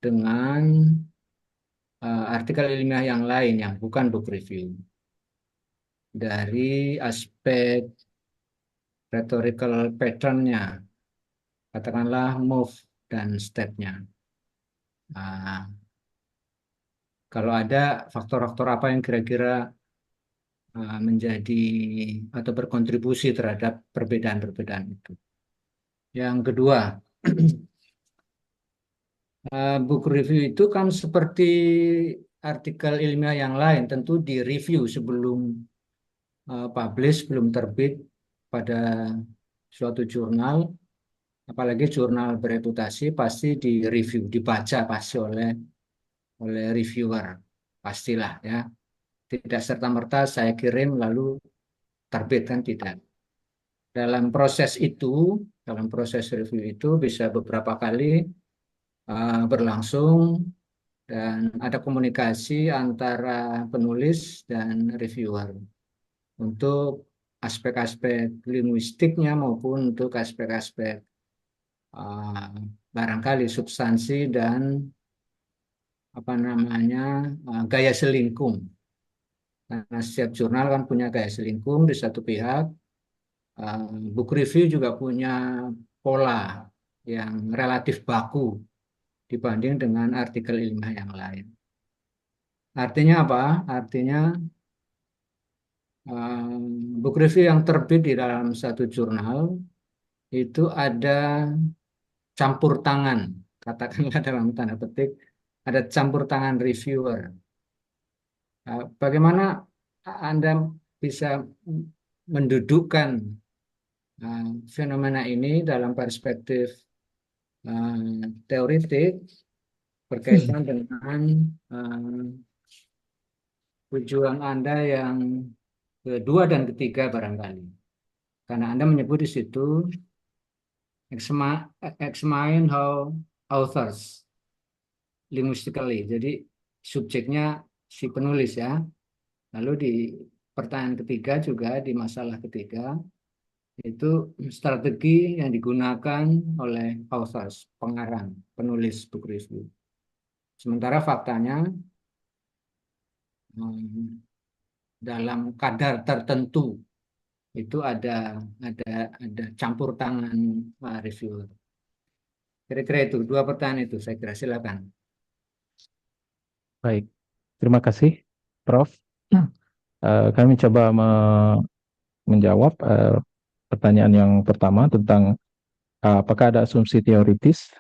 dengan artikel ilmiah yang lain yang bukan book review dari aspek rhetorical pattern-nya, katakanlah move dan step-nya. Kalau ada faktor-faktor apa yang kira-kira menjadi atau berkontribusi terhadap perbedaan-perbedaan itu. Yang kedua, book review itu kan seperti artikel ilmiah yang lain, tentu di review sebelum publish, belum terbit pada suatu jurnal, apalagi jurnal bereputasi, pasti di review, dibaca pasti oleh reviewer, pastilah ya. Tidak serta-merta saya kirim lalu terbit, kan tidak. Dalam proses review itu bisa beberapa kali berlangsung dan ada komunikasi antara penulis dan reviewer untuk aspek-aspek linguistiknya maupun untuk aspek-aspek barangkali substansi dan gaya selingkung. Karena setiap jurnal kan punya gaya selingkung di satu pihak. Book review juga punya pola yang relatif baku dibanding dengan artikel ilmiah yang lain. Artinya apa? Artinya book review yang terbit di dalam satu jurnal itu ada campur tangan, katakanlah dalam tanda petik, ada campur tangan reviewer. Bagaimana Anda bisa mendudukkan fenomena ini dalam perspektif teoritik berkaitan dengan tujuan Anda yang kedua dan ketiga barangkali. Karena Anda menyebut di situ examine how authors linguistically. Jadi subjeknya si penulis ya. Lalu di pertanyaan ketiga juga di masalah ketiga itu strategi yang digunakan oleh authors, pengarang, penulis book review. Sementara faktanya dalam kadar tertentu itu ada campur tangan reviewer. Kira-kira itu dua pertanyaan itu saya kira, silakan. Baik, terima kasih, Prof. Kami coba menjawab pertanyaan yang pertama tentang apakah ada asumsi teoritis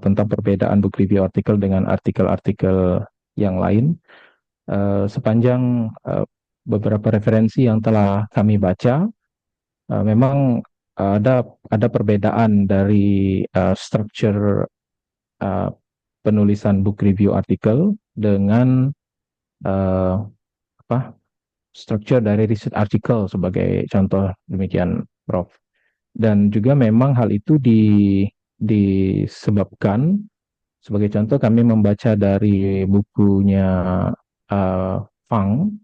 tentang perbedaan book review artikel dengan artikel-artikel yang lain. Sepanjang beberapa referensi yang telah kami baca, memang ada perbedaan dari structure penulisan book review artikel dengan structure dari research article sebagai contoh, demikian Prof. Dan juga memang hal itu disebabkan, sebagai contoh kami membaca dari bukunya Feng,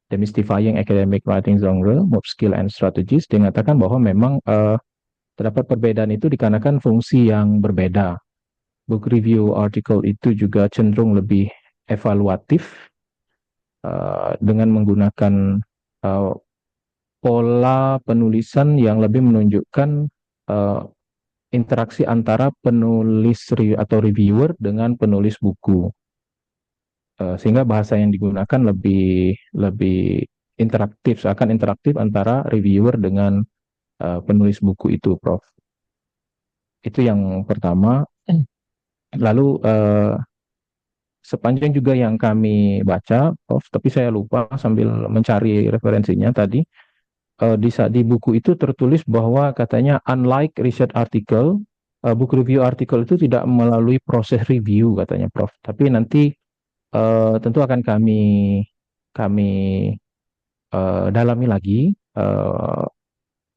Demystifying Academic Writing Genre, Move Skill and Strategies, dia mengatakan bahwa memang terdapat perbedaan itu dikarenakan fungsi yang berbeda. Book review article itu juga cenderung lebih evaluatif dengan menggunakan pola penulisan yang lebih menunjukkan interaksi antara penulis atau reviewer dengan penulis buku. Sehingga bahasa yang digunakan lebih interaktif, seakan interaktif antara reviewer dengan penulis buku itu, Prof. Itu yang pertama. Lalu sepanjang juga yang kami baca, Prof, tapi saya lupa sambil mencari referensinya tadi. Di buku itu tertulis bahwa katanya unlike research article, book review article itu tidak melalui proses review katanya Prof. Tapi nanti tentu akan kami dalami lagi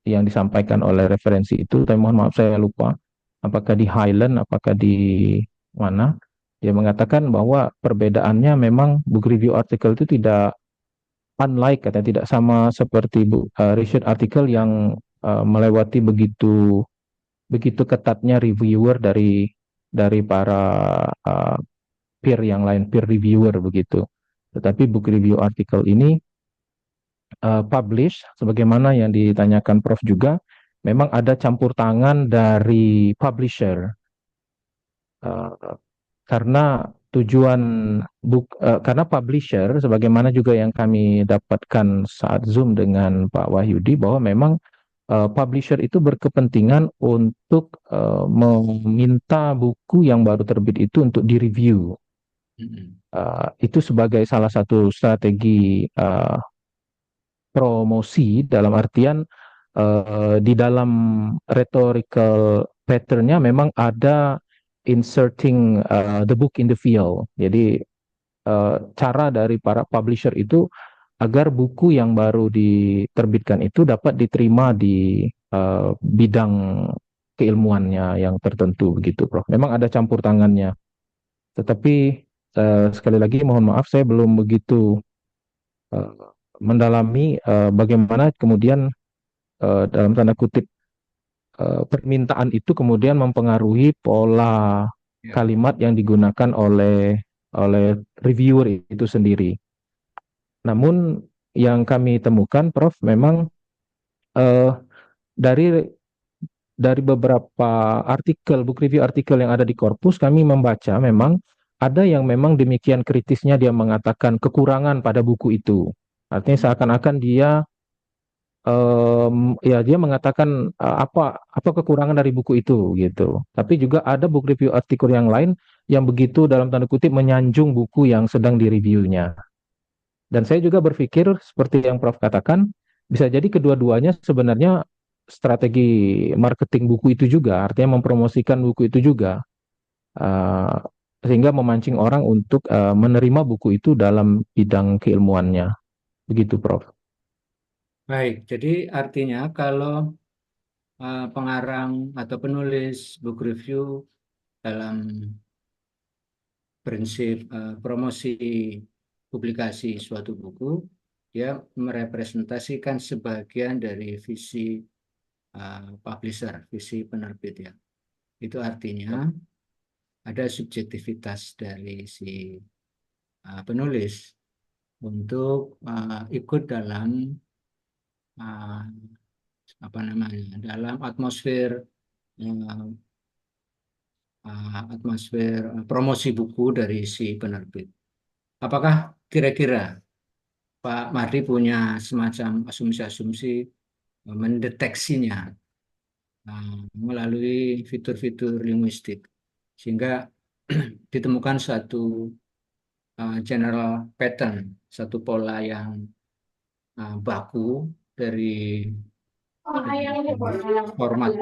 yang disampaikan oleh referensi itu. Tapi mohon maaf saya lupa apakah di Highland, apakah di mana. Dia mengatakan bahwa perbedaannya memang book review article itu tidak unlike, katanya tidak sama seperti research article yang melewati begitu ketatnya reviewer dari para peer yang lain, peer reviewer begitu. Tetapi book review article ini publish, sebagaimana yang ditanyakan Prof juga, memang ada campur tangan dari publisher. Karena tujuan karena publisher, sebagaimana juga yang kami dapatkan saat Zoom dengan Pak Wahyudi, bahwa memang publisher itu berkepentingan untuk meminta buku yang baru terbit itu untuk direview. Itu sebagai salah satu strategi promosi, dalam artian di dalam rhetorical patternnya memang ada inserting the book in the field. Jadi cara dari para publisher itu agar buku yang baru diterbitkan itu dapat diterima di bidang keilmuannya yang tertentu begitu, Prof. Memang ada campur tangannya. Tetapi sekali lagi mohon maaf saya belum begitu mendalami bagaimana kemudian dalam tanda kutip permintaan itu kemudian mempengaruhi pola kalimat yang digunakan oleh reviewer itu sendiri. Namun yang kami temukan, Prof, memang dari beberapa artikel, book review artikel yang ada di korpus, kami membaca memang ada yang memang demikian kritisnya, dia mengatakan kekurangan pada buku itu. Artinya seakan-akan dia dia mengatakan apa kekurangan dari buku itu gitu. Tapi juga ada book review artikel yang lain yang begitu dalam tanda kutip menyanjung buku yang sedang direviewnya. Dan saya juga berpikir seperti yang Prof katakan, bisa jadi kedua-duanya sebenarnya strategi marketing buku itu juga, artinya mempromosikan buku itu juga, sehingga memancing orang untuk menerima buku itu dalam bidang keilmuannya. Begitu, Prof. Baik, jadi artinya kalau pengarang atau penulis book review dalam prinsip promosi publikasi suatu buku, dia merepresentasikan sebagian dari visi publisher, visi penerbit ya. Itu artinya ada subjektivitas dari si penulis untuk ikut dalam dalam atmosfer promosi buku dari si penerbit. Apakah kira-kira Pak Mardi punya semacam asumsi-asumsi mendeteksinya melalui fitur-fitur linguistik sehingga ditemukan satu general pattern, satu pola yang baku dari format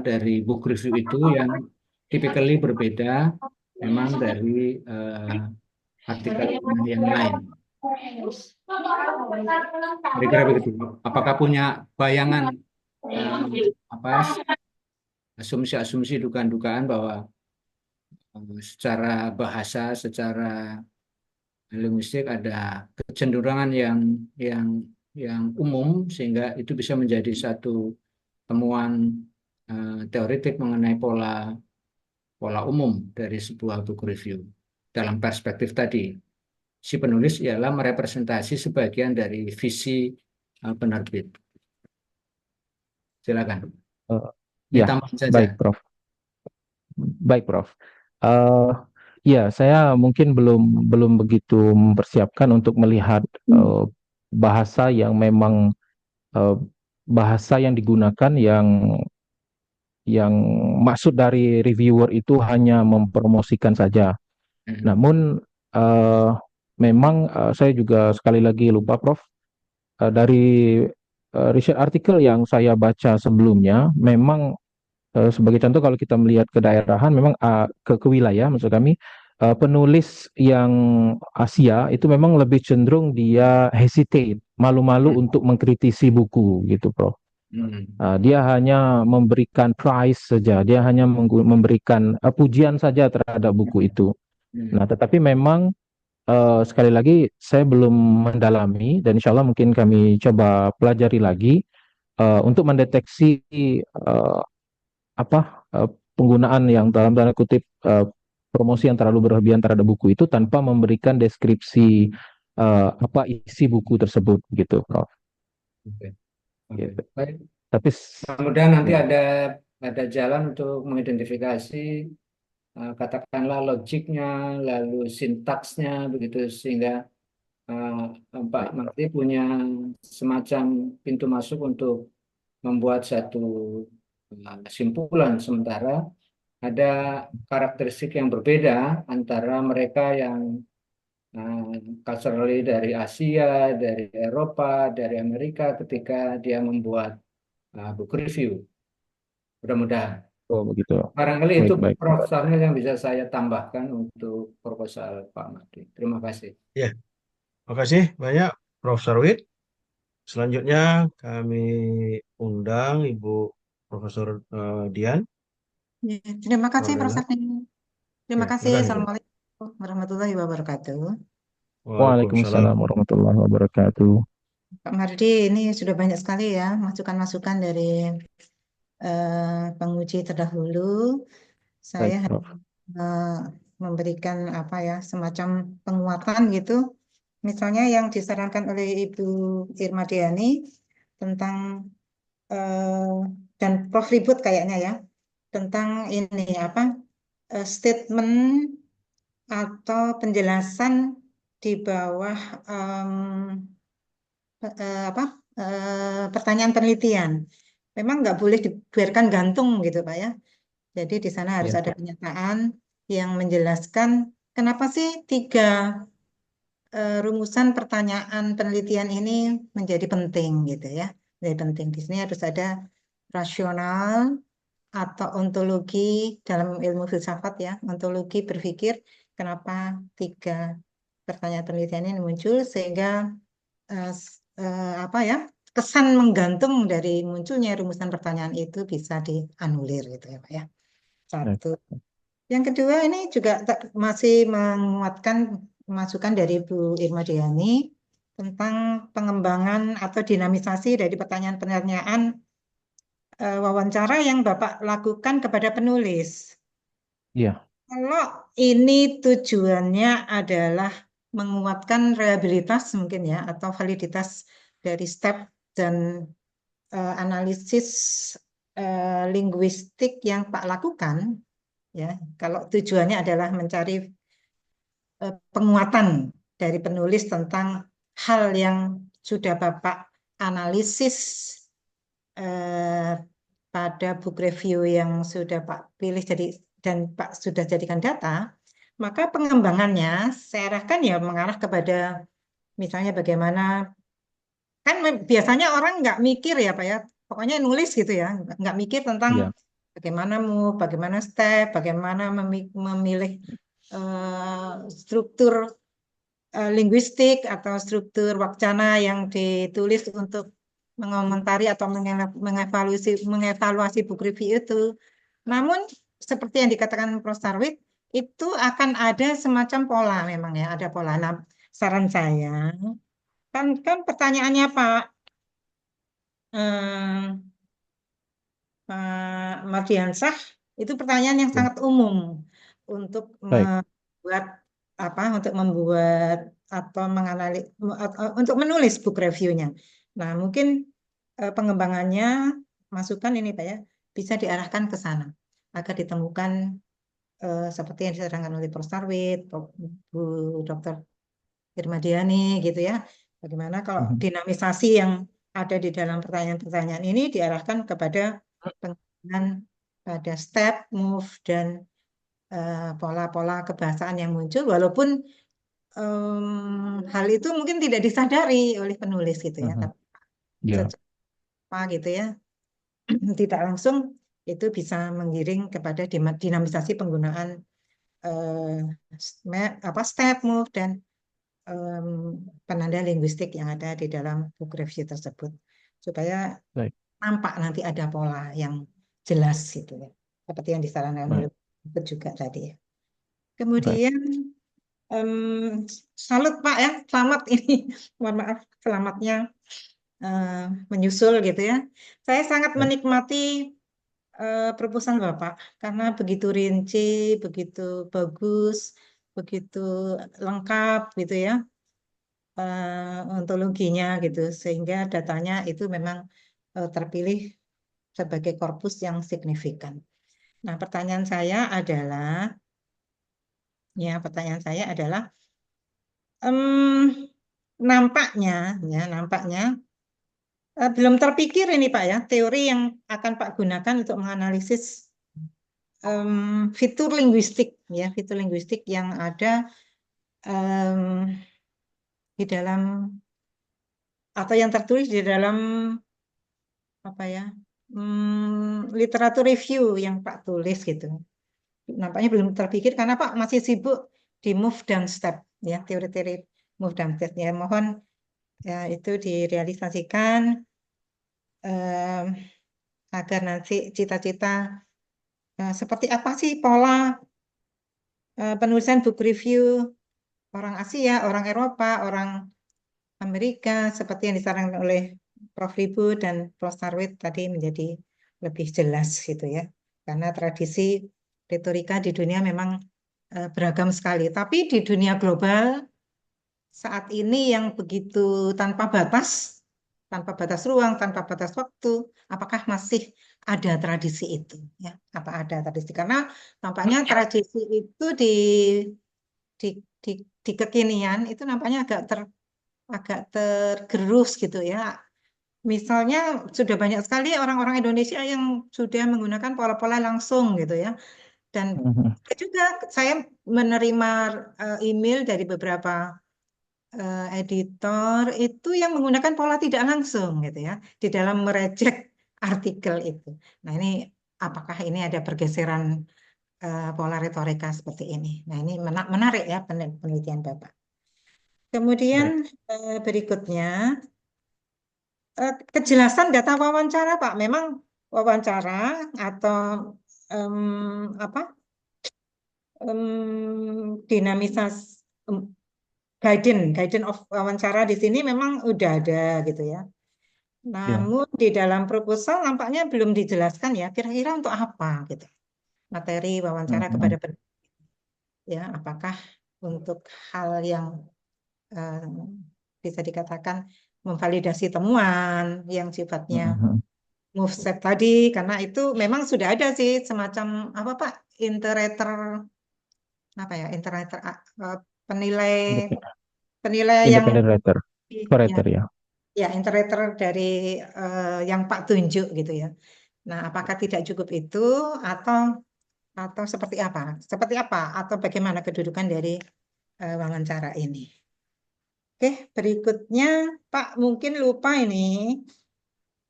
dari book review itu yang typically berbeda memang dari artikel yang lain. Kira-kira begitu. Apakah punya bayangan asumsi-asumsi, dugaan-dugaan bahwa secara bahasa, secara linguistik ada kecenderungan yang umum sehingga itu bisa menjadi satu temuan teoretik mengenai pola umum dari sebuah buku review. Dalam perspektif tadi, si penulis ialah merepresentasi sebagian dari visi penerbit. Silakan. Ya, Ditambah saja. baik, Prof. Baik, Prof. Ya, saya mungkin belum begitu mempersiapkan untuk melihat bahasa yang memang bahasa yang digunakan yang maksud dari reviewer itu hanya mempromosikan saja. Namun memang saya juga sekali lagi lupa, Prof. Dari riset artikel yang saya baca sebelumnya, memang sebagai contoh kalau kita melihat ke daerahan, memang ke wilayah, maksud kami penulis yang Asia itu memang lebih cenderung dia hesitate, malu-malu untuk mengkritisi buku gitu, Prof. Dia hanya memberikan prize saja, dia hanya memberikan pujian saja terhadap buku itu. Nah, tetapi memang sekali lagi saya belum mendalami dan insya Allah mungkin kami coba pelajari lagi untuk mendeteksi penggunaan yang dalam tanda kutip promosi yang terlalu berlebihan terhadap buku itu tanpa memberikan deskripsi apa isi buku tersebut gitu, Prof. Oke. Gitu. Baik. Tapi Mudah-mudahan nanti ya, ada jalan untuk mengidentifikasi katakanlah logiknya, lalu sintaksnya begitu sehingga Pak Marty punya semacam pintu masuk untuk membuat satu kesimpulan, sementara ada karakteristik yang berbeda antara mereka yang culturally dari Asia, dari Eropa, dari Amerika ketika dia membuat book review. Mudah-mudahan. oh begitu. Barangkali itu Baik, baik. Prof. Sarnil yang bisa saya tambahkan untuk proposal Pak Marty. Terima kasih. Ya, makasih banyak Prof. Sarwit. Selanjutnya kami undang Ibu Profesor Dian. Ya, terima kasih Prof. Maulana. Sarnil. Terima Ya, kasih. silakan, Ibu. Assalamualaikum warahmatullahi wabarakatuh. Waalaikumsalam. Waalaikumsalam warahmatullahi wabarakatuh. Pak Mardi, ini sudah banyak sekali ya masukan-masukan dari penguji terdahulu. Saya Baik, Prof. memberikan apa ya semacam penguatan gitu. Misalnya yang disarankan oleh Ibu Irma Diani tentang dan Prof Ribut kayaknya ya tentang ini apa statement atau penjelasan di bawah pertanyaan penelitian. Memang nggak boleh dibiarkan gantung gitu Pak ya. Jadi di sana harus Ya. ada pernyataan yang menjelaskan kenapa sih 3 rumusan pertanyaan penelitian ini menjadi penting gitu ya. Menjadi penting. Di sini harus ada rasional atau ontologi dalam ilmu filsafat ya. Ontologi berpikir kenapa 3 pertanyaan penelitian ini muncul sehingga apa ya kesan menggantung dari munculnya rumusan pertanyaan itu bisa dianulir gitu ya Pak ya. Baik. Satu. Yang kedua ini juga masih menguatkan masukan dari Bu Irma Diani tentang pengembangan atau dinamisasi dari pertanyaan-pertanyaan wawancara yang Bapak lakukan kepada penulis. Iya. Kalau ini tujuannya adalah menguatkan reliabilitas mungkin ya atau validitas dari step dan analisis linguistik yang Pak lakukan ya. Kalau tujuannya adalah mencari penguatan dari penulis tentang hal yang sudah Bapak analisis pada book review yang sudah Pak pilih dan Pak sudah jadikan data, maka pengembangannya saya arahkan ya mengarah kepada misalnya bagaimana, kan biasanya orang nggak mikir ya Pak ya, pokoknya nulis gitu ya, nggak mikir tentang Iya. bagaimana move, bagaimana step, bagaimana memilih struktur linguistik atau struktur wacana yang ditulis untuk mengomentari atau mengevaluasi book review itu. Namun seperti yang dikatakan Prof. Sarwit, itu akan ada semacam pola memang ya, ada pola. Nah, saran saya, kan pertanyaannya Pak Mardiansah itu pertanyaan yang Ya. sangat umum untuk Baik. membuat atau untuk menulis book review-nya. Nah, mungkin pengembangannya masukan ini Pak ya bisa diarahkan ke sana agar ditemukan seperti yang disarankan oleh Prof. Sarwit, Bu Dr. Irma Diani gitu ya. Bagaimana kalau dinamisasi yang ada di dalam pertanyaan-pertanyaan ini diarahkan kepada pengembangan pada step, move, dan pola-pola kebahasaan yang muncul, walaupun hal itu mungkin tidak disadari oleh penulis gitu ya, tapi Yeah. secara gitu ya, tidak langsung itu bisa menggiring kepada dinamisasi penggunaan step, move, dan penanda linguistik yang ada di dalam book review tersebut, supaya Right. nampak nanti ada pola yang jelas gitu ya, seperti yang disarankan oleh Bukit juga tadi ya. Kemudian salut Pak ya, selamat ini, mohon maaf, selamatnya menyusul gitu ya. Saya sangat Right. menikmati proposal Bapak karena begitu rinci, begitu bagus, begitu lengkap gitu ya, ontologinya gitu, sehingga datanya itu memang terpilih sebagai korpus yang signifikan. Nah, pertanyaan saya adalah nampaknya belum terpikir ini Pak ya, teori yang akan Pak gunakan untuk menganalisis fitur linguistik yang ada di dalam atau yang tertulis di dalam apa ya, literatur review yang Pak tulis gitu. Nampaknya belum terpikir karena Pak masih sibuk di move dan step ya, teori-teori move dan step ya. Mohon ya itu direalisasikan agar nanti cita-cita seperti apa sih pola penulisan book review orang Asia, orang Eropa, orang Amerika, seperti yang disarankan oleh Prof. Ribu dan Prof. Sarwit tadi menjadi lebih jelas gitu ya. Karena tradisi retorika di dunia memang beragam sekali. Tapi di dunia global saat ini yang begitu tanpa batas ruang, tanpa batas waktu, apakah masih ada tradisi itu? Ya, apa ada tradisi? Karena tampaknya tradisi itu di, di kekinian itu nampaknya agak tergerus gitu ya. Misalnya sudah banyak sekali orang-orang Indonesia yang sudah menggunakan pola-pola langsung gitu ya. Dan juga saya menerima email dari beberapa editor itu yang menggunakan pola tidak langsung gitu ya di dalam mereject artikel itu. Nah, ini apakah ini ada pergeseran pola retorika seperti ini? Nah, ini menarik ya penelitian Bapak. Kemudian berikutnya kejelasan data wawancara Pak. Memang wawancara atau apa dinamisasi guidance of wawancara di sini memang udah ada gitu ya. Namun di dalam proposal nampaknya belum dijelaskan ya kira-kira untuk apa gitu materi wawancara kepada ya, apakah untuk hal yang bisa dikatakan memvalidasi temuan yang sifatnya move set tadi, karena itu memang sudah ada sih semacam apa Pak, interpreter apa ya, interpreter penilai yang Independent writer, ya, ya. ya interpreter dari yang Pak tunjuk gitu ya. Nah, apakah tidak cukup itu atau seperti apa? Seperti apa atau bagaimana kedudukan dari wawancara ini? Oke, berikutnya Pak mungkin lupa ini.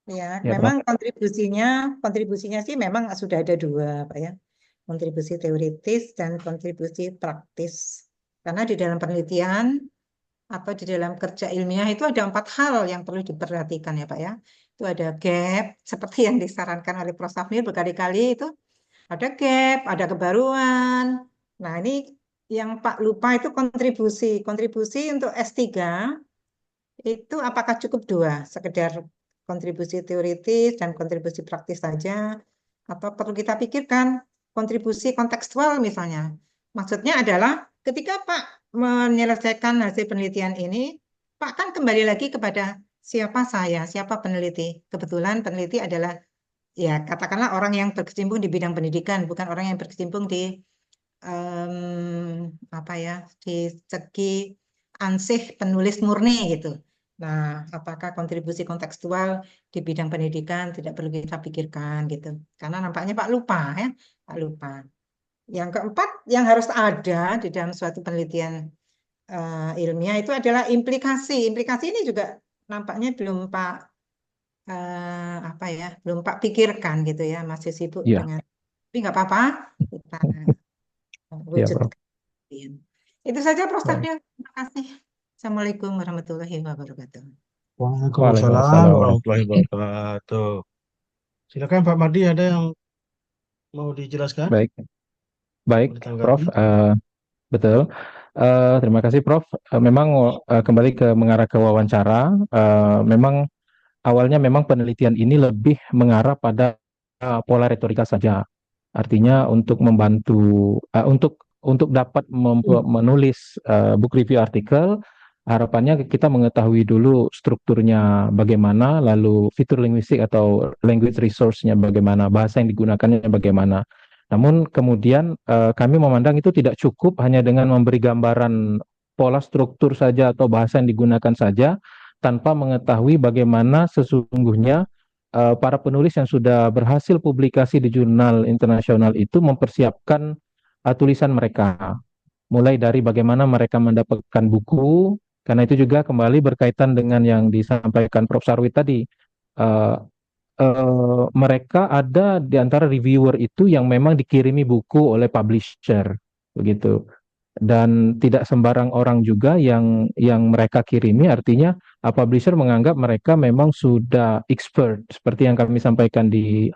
Ya, Ya, memang kontribusinya sih memang sudah ada dua, Pak ya. Kontribusi teoritis dan kontribusi praktis. Karena di dalam penelitian atau di dalam kerja ilmiah itu ada 4 hal yang perlu diperhatikan ya, Pak ya. Itu ada gap, seperti yang disarankan oleh Prof. Safnir berkali-kali itu. Ada gap, ada kebaruan. Nah, ini yang Pak lupa itu kontribusi. Kontribusi untuk S3 itu apakah cukup dua, sekedar kontribusi teoritis dan kontribusi praktis saja, atau perlu kita pikirkan kontribusi kontekstual misalnya. Maksudnya adalah ketika Pak menyelesaikan hasil penelitian ini, Pak kan kembali lagi kepada siapa saya, siapa peneliti. Kebetulan peneliti adalah ya katakanlah orang yang berkecimpung di bidang pendidikan, bukan orang yang berkecimpung di apa ya, di segi ansih penulis murni gitu. Nah, apakah kontribusi kontekstual di bidang pendidikan tidak perlu kita pikirkan gitu? Karena nampaknya Pak lupa ya, Pak lupa. Yang keempat, yang harus ada di dalam suatu penelitian ilmiah itu adalah implikasi. Implikasi ini juga nampaknya belum Pak apa ya, belum Pak pikirkan gitu ya, masih sibuk Iya, dengan. Tapi nggak apa-apa, kita iya, Prof. wujudkan. Itu saja Prof. Baik. Sapril. Terima kasih. Assalamualaikum warahmatullahi wabarakatuh. Waalaikumsalam Waalaikumsalam warahmatullahi warahmatullahi wabarakatuh. wabarakatuh. Silakan Pak Mardi, ada yang mau dijelaskan, Baik, baik, mau Prof. ditanggapi? Betul. Terima kasih, Prof. Memang kembali ke mengarah ke wawancara, memang awalnya memang penelitian ini lebih mengarah pada pola retorika saja. Artinya untuk membantu untuk dapat menulis book review artikel, harapannya kita mengetahui dulu strukturnya bagaimana, lalu fitur linguistik atau language resource-nya bagaimana, bahasa yang digunakannya bagaimana. Namun kemudian kami memandang itu tidak cukup hanya dengan memberi gambaran pola struktur saja atau bahasa yang digunakan saja, tanpa mengetahui bagaimana sesungguhnya para penulis yang sudah berhasil publikasi di jurnal internasional itu mempersiapkan tulisan mereka. Mulai dari bagaimana mereka mendapatkan buku, karena itu juga kembali berkaitan dengan yang disampaikan Prof. Sarwit tadi. Eh, Mereka ada di antara reviewer itu yang memang dikirimi buku oleh publisher, begitu. Dan tidak sembarang orang juga yang mereka kirimi, artinya publisher menganggap mereka memang sudah expert, seperti yang kami sampaikan di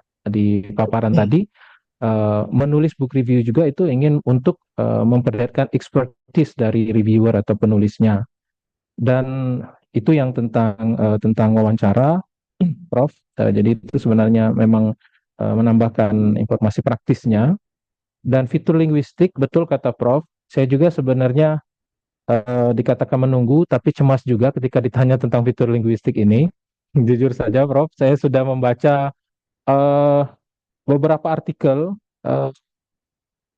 paparan tadi. Menulis book review juga itu ingin untuk memperlihatkan expertise dari reviewer atau penulisnya. Dan itu yang tentang wawancara, Prof. Jadi itu sebenarnya memang menambahkan informasi praktisnya. Dan fitur linguistik, betul kata Prof. Saya juga sebenarnya dikatakan menunggu, tapi cemas juga ketika ditanya tentang fitur linguistik ini. Jujur saja, Prof, saya sudah membaca eh, beberapa artikel eh,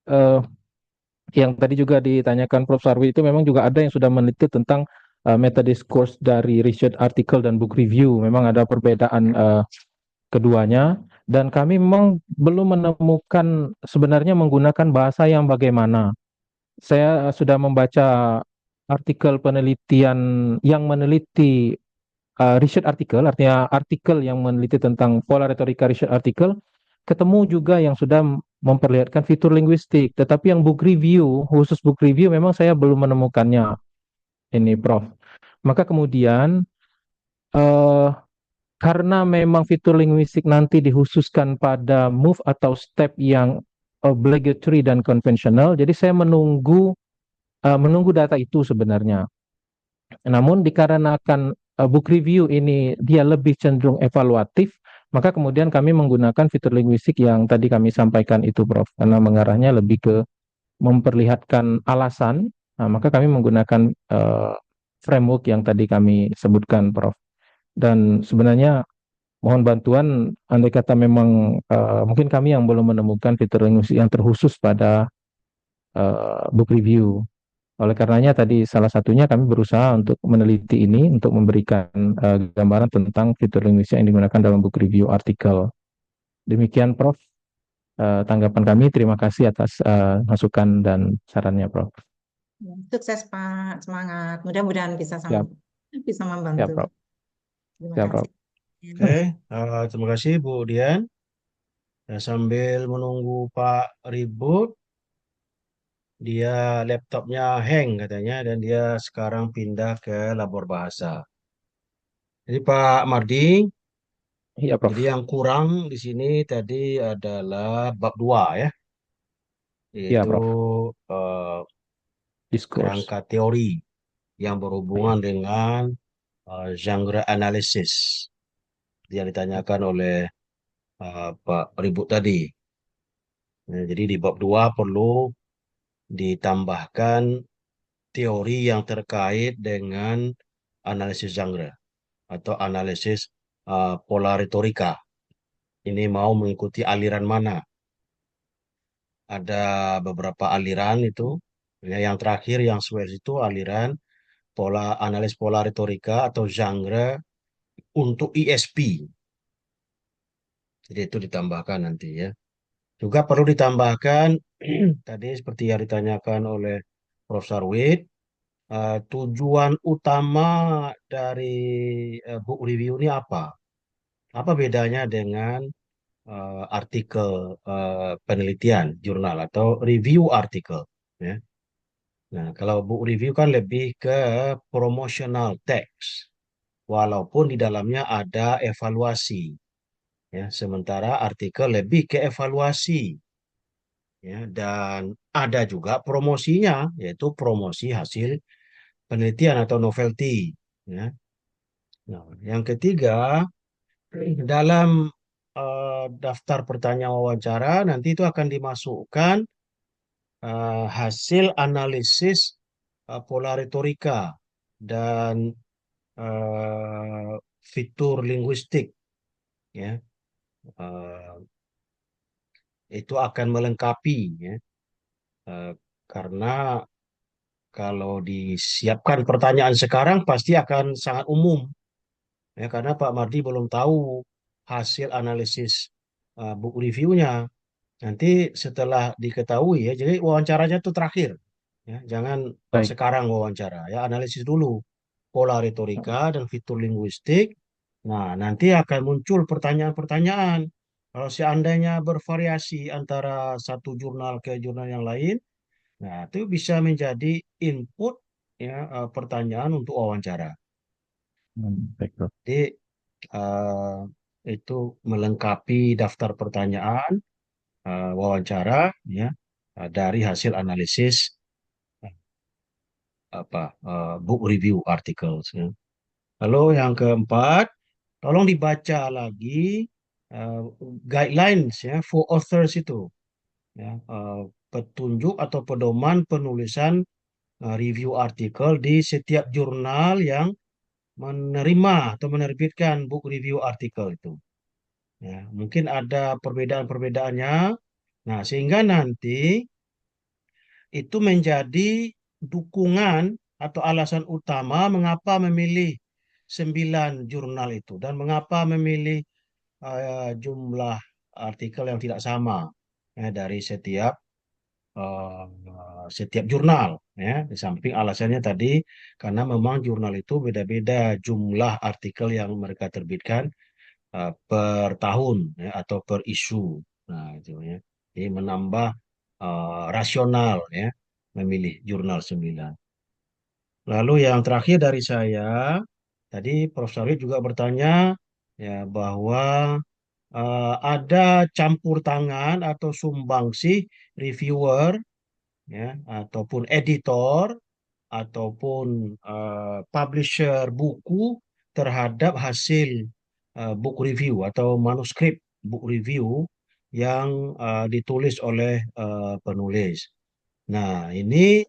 eh, yang tadi juga ditanyakan Prof. Sarwi, itu memang juga ada yang sudah meneliti tentang meta discourse dari research article dan book review. Memang ada perbedaan keduanya, dan kami memang belum menemukan sebenarnya menggunakan bahasa yang bagaimana. Saya sudah membaca artikel penelitian yang meneliti research artikel, artinya artikel yang meneliti tentang pola retorika research artikel, ketemu juga yang sudah memperlihatkan fitur linguistik. Tetapi yang book review, khusus book review, memang saya belum menemukannya, ini Prof. Maka kemudian eh, karena memang fitur linguistik nanti dikhususkan pada move atau step yang obligatory dan konvensional, jadi saya menunggu data itu sebenarnya. Namun dikarenakan book review ini dia lebih cenderung evaluatif, maka kemudian kami menggunakan fitur linguistik yang tadi kami sampaikan itu, Prof. Karena mengarahnya lebih ke memperlihatkan alasan, nah, maka kami menggunakan framework yang tadi kami sebutkan, Prof. Dan sebenarnya mohon bantuan, andai kata memang mungkin kami yang belum menemukan fitur linguistik yang terkhusus pada book review. Oleh karenanya tadi salah satunya kami berusaha untuk meneliti ini untuk memberikan gambaran tentang fitur linguistik yang digunakan dalam book review artikel. Demikian Prof. Tanggapan kami. Terima kasih atas masukan dan sarannya, Prof. Sukses Pak, semangat. Mudah-mudahan bisa Siap, bisa siap, membantu. Prof. Terima Siap, Prof. kasih. Oke, terima kasih Bu Dian. Ya, sambil menunggu Pak ribut, dia laptopnya hang katanya dan dia sekarang pindah ke labor bahasa. Jadi Pak Mardi, Iya, Prof. jadi yang kurang di sini tadi adalah bab 2 ya, Iya, yaitu Prof. eh, Diskurs. kerangka teori yang berhubungan Iya, dengan genre analisis yang ditanyakan oleh Pak Ribut tadi. Nah, jadi di bab 2 perlu ditambahkan teori yang terkait dengan analisis genre atau analisis pola retorika. Ini mau mengikuti aliran mana? Ada beberapa aliran itu. Ya, yang terakhir yang Squares itu aliran analis pola retorika atau genre untuk ESP. Jadi itu ditambahkan nanti ya. Juga perlu ditambahkan tadi seperti yang ditanyakan oleh Profesor Wid, tujuan utama dari book review ini apa? Apa bedanya dengan artikel penelitian jurnal atau review artikel? Ya. Nah, kalau book review kan lebih ke promotional text, walaupun di dalamnya ada evaluasi. Ya, sementara artikel lebih ke evaluasi, ya, dan ada juga promosinya, yaitu promosi hasil penelitian atau novelty. Ya. Nah, yang ketiga, dalam daftar pertanyaan wawancara nanti itu akan dimasukkan hasil analisis pola retorika dan fitur linguistik, ya. Eh, itu akan melengkapi, ya. Eh, karena kalau disiapkan pertanyaan sekarang pasti akan sangat umum, ya, karena Pak Mardi belum tahu hasil analisis buku reviewnya. Nanti setelah diketahui, ya, jadi wawancaranya itu terakhir, ya, jangan Baik. sekarang wawancara, ya, analisis dulu pola retorika dan fitur linguistik. Nah, nanti akan muncul pertanyaan-pertanyaan. Kalau seandainya bervariasi antara satu jurnal ke jurnal yang lain, nah, itu bisa menjadi input, ya, pertanyaan untuk wawancara. Baik, Prof. Jadi eh, itu melengkapi daftar pertanyaan wawancara, ya, dari hasil analisis book review articles, ya. Lalu yang keempat, tolong dibaca lagi eh, guidelines, ya, for authors itu, ya, petunjuk atau pedoman penulisan review artikel di setiap jurnal yang menerima atau menerbitkan book review artikel itu. Ya, mungkin ada perbedaan-perbedaannya. Nah, sehingga nanti itu menjadi dukungan atau alasan utama mengapa memilih 9 jurnal itu dan mengapa memilih jumlah artikel yang tidak sama, ya, dari setiap jurnal, ya. Di samping alasannya tadi karena memang jurnal itu beda-beda jumlah artikel yang mereka terbitkan per tahun, ya, atau per isu. Nah, itu, ya. Jadi menambah rasional, ya, memilih jurnal 9. Lalu yang terakhir dari saya, tadi Prof. Sarif juga bertanya, ya, bahwa ada campur tangan atau sumbangsih reviewer, ya, ataupun editor ataupun publisher buku terhadap hasil book review atau manuskrip book review yang ditulis oleh penulis. Nah, ini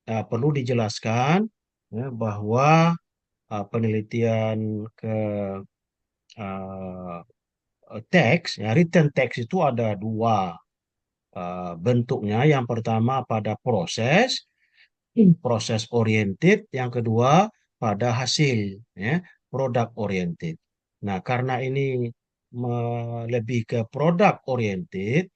perlu dijelaskan, ya, bahwa penelitian ke uh, teks, ya, written text itu ada dua bentuknya. Yang pertama pada proses oriented, yang kedua pada hasil, ya, product oriented. Nah, karena ini lebih ke product oriented,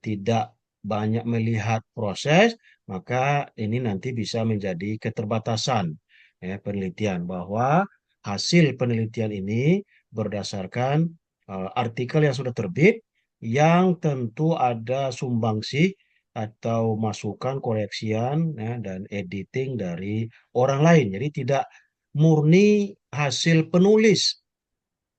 tidak banyak melihat proses, maka ini nanti bisa menjadi keterbatasan, ya, penelitian, bahwa hasil penelitian ini berdasarkan artikel yang sudah terbit yang tentu ada sumbangsih atau masukan koreksian, ya, dan editing dari orang lain. Jadi tidak murni hasil penulis,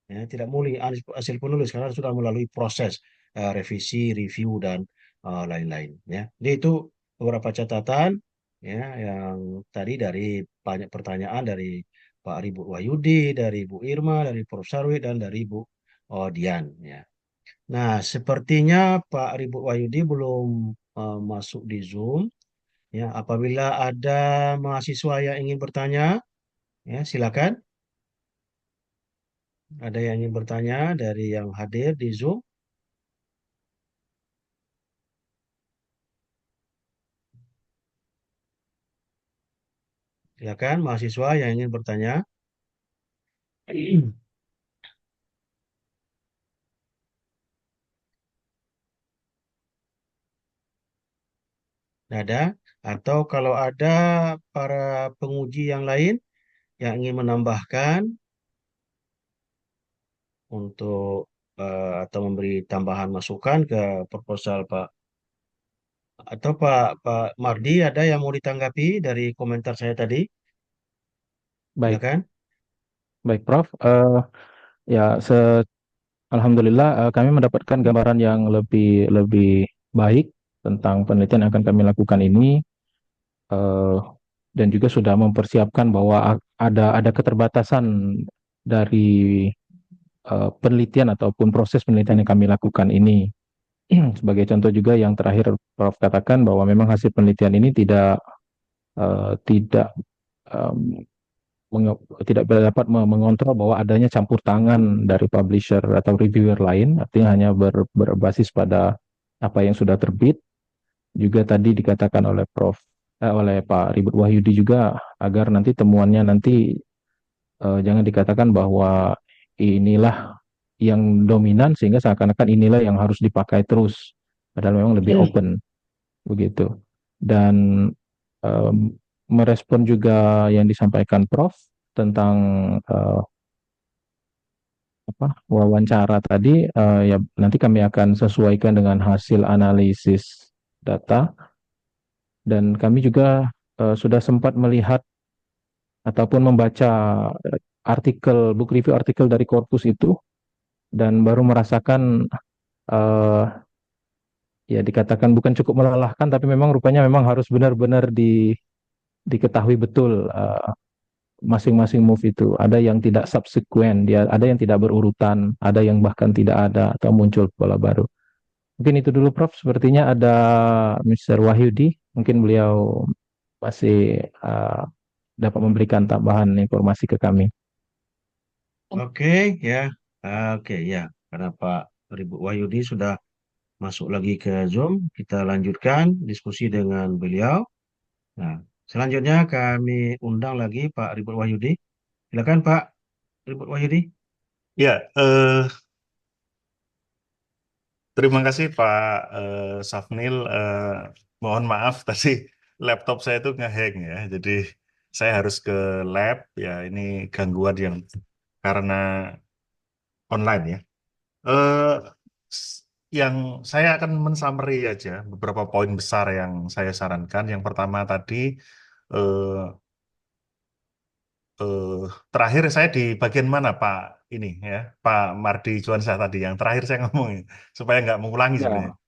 ya, tidak murni hasil penulis karena sudah melalui proses revisi, review, dan lain-lain, ya. Jadi itu beberapa catatan, ya, yang tadi dari banyak pertanyaan dari Pak Ribu Wahyudi, dari Bu Irma, dari Prof. Sarwi, dan dari Bu Dian, ya. Nah, sepertinya Pak Ribu Wahyudi belum masuk di Zoom. Ya, apabila ada mahasiswa yang ingin bertanya, ya, silakan. Ada yang ingin bertanya dari yang hadir di Zoom? Silakan mahasiswa yang ingin bertanya. Nggak ada. Atau kalau ada para penguji yang lain yang ingin menambahkan untuk atau memberi tambahan masukan ke proposal Pak atau Pak Mardi, ada yang mau ditanggapi dari komentar saya tadi? Baik, Silakan. baik Prof. Ya, alhamdulillah kami mendapatkan gambaran yang lebih lebih baik tentang penelitian yang akan kami lakukan ini, eh, dan juga sudah mempersiapkan bahwa ada keterbatasan dari penelitian ataupun proses penelitian yang kami lakukan ini. Sebagai contoh juga yang terakhir Prof katakan bahwa memang hasil penelitian ini tidak em, tidak dapat mengontrol bahwa adanya campur tangan dari publisher atau reviewer lain, artinya hanya berbasis pada apa yang sudah terbit. Juga tadi dikatakan oleh oleh Pak Ribut Wahyudi juga agar nanti temuannya nanti jangan dikatakan bahwa inilah yang dominan sehingga seakan-akan inilah yang harus dipakai terus, padahal memang lebih open begitu. Dan em, merespon juga yang disampaikan Prof tentang eh, wawancara tadi, ya nanti kami akan sesuaikan dengan hasil analisis data, dan kami juga sudah sempat melihat ataupun membaca book review artikel dari korpus itu, dan baru merasakan eh, ya dikatakan bukan cukup melelahkan, tapi memang rupanya memang harus benar-benar diketahui betul masing-masing move itu. Ada yang tidak subsequent, ada yang tidak berurutan, ada yang bahkan tidak ada atau muncul pola baru. Mungkin itu dulu Prof. Sepertinya ada Mr. Wahyudi, mungkin beliau masih dapat memberikan tambahan informasi ke kami. Oke, ya. Oke, ya. Karena Pak Ribut Wahyudi sudah masuk lagi ke Zoom, kita lanjutkan diskusi dengan beliau. Nah, selanjutnya kami undang lagi Pak Ribut Wahyudi. Silakan Pak Ribut Wahyudi. Ya, terima kasih Pak Safnil. Mohon maaf tadi laptop saya itu ngehang ya, jadi saya harus ke lab. Ya, ini gangguan yang karena online ya. Eh, s- yang saya akan mensummary aja beberapa poin besar yang saya sarankan. Yang pertama tadi, eh, eh, terakhir saya di bagian mana Pak ini ya, Pak Mardi Juansyah tadi yang terakhir saya ngomong supaya nggak mengulangi sebenarnya. Ya,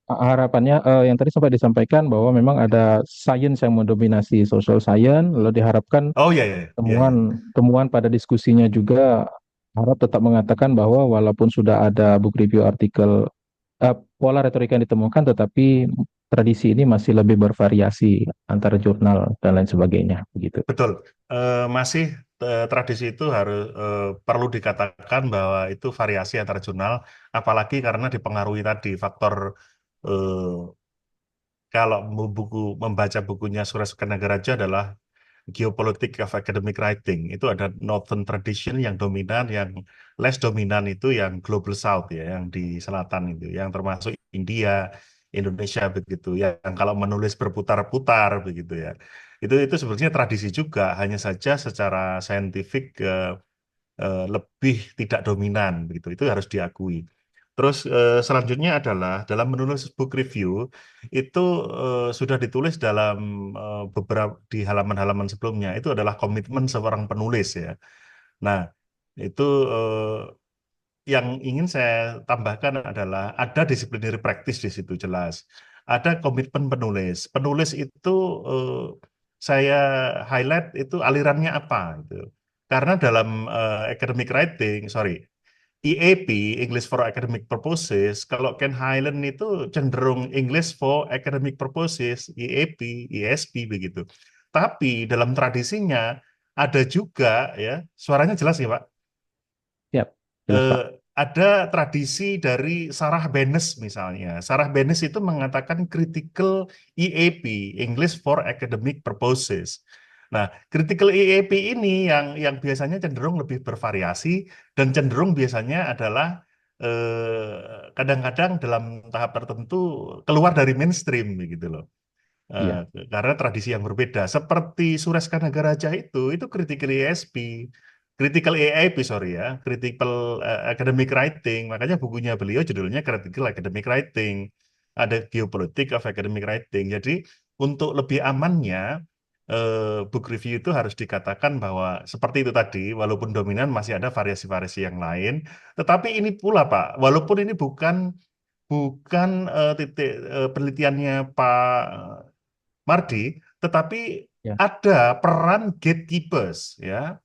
harapannya yang tadi sempat disampaikan bahwa memang ada sains yang mendominasi social science, lalu diharapkan Oh iya iya iya iya. temuan pada diskusinya juga harap tetap mengatakan bahwa walaupun sudah ada book review artikel, pola retorika yang ditemukan, tetapi tradisi ini masih lebih bervariasi antara jurnal dan lain sebagainya, begitu. Betul. Masih tradisi itu harus perlu dikatakan bahwa itu variasi antar jurnal, apalagi karena dipengaruhi tadi faktor eh, kalau membaca bukunya Suresh Kanagaraja adalah Geopolitik of Academic Writing. Itu ada Northern Tradition yang dominan, yang less dominan itu yang Global South ya, yang di selatan itu, yang termasuk India, Indonesia begitu. Yang kalau menulis berputar-putar begitu ya. Itu sebenarnya tradisi juga, hanya saja secara saintifik lebih tidak dominan begitu. Itu harus diakui. Terus selanjutnya adalah dalam menulis book review itu sudah ditulis dalam beberapa di halaman-halaman sebelumnya itu adalah komitmen seorang penulis ya. Nah, itu yang ingin saya tambahkan adalah ada disciplinary practice di situ jelas. Ada komitmen penulis. Penulis itu eh, saya highlight itu alirannya apa gitu. Karena dalam academic writing, sorry, EAP, English for Academic Purposes, kalau Ken Highland itu cenderung English for Academic Purposes, EAP, ESP begitu. Tapi dalam tradisinya ada juga ya, suaranya jelas ya Pak? Ya, jelas eh, Pak. ada tradisi dari Sarah Benes misalnya. Sarah Benes itu mengatakan critical EAP, English for Academic Purposes. Nah, critical EAP ini yang biasanya cenderung lebih bervariasi dan cenderung biasanya adalah kadang-kadang dalam tahap tertentu keluar dari mainstream begitu loh. Iya. Karena tradisi yang berbeda. Seperti Suresh Kanagaraja itu critical ASP, critical AIP, sorry ya, critical academic writing. Makanya bukunya beliau judulnya Critical Academic Writing. Ada Geopolitik of Academic Writing. Jadi untuk lebih amannya, book review itu harus dikatakan bahwa seperti itu tadi, walaupun dominan masih ada variasi-variasi yang lain. Tetapi ini pula Pak, walaupun ini bukan penelitiannya Pak Mardi, tetapi Ya. ada peran gatekeepers ya.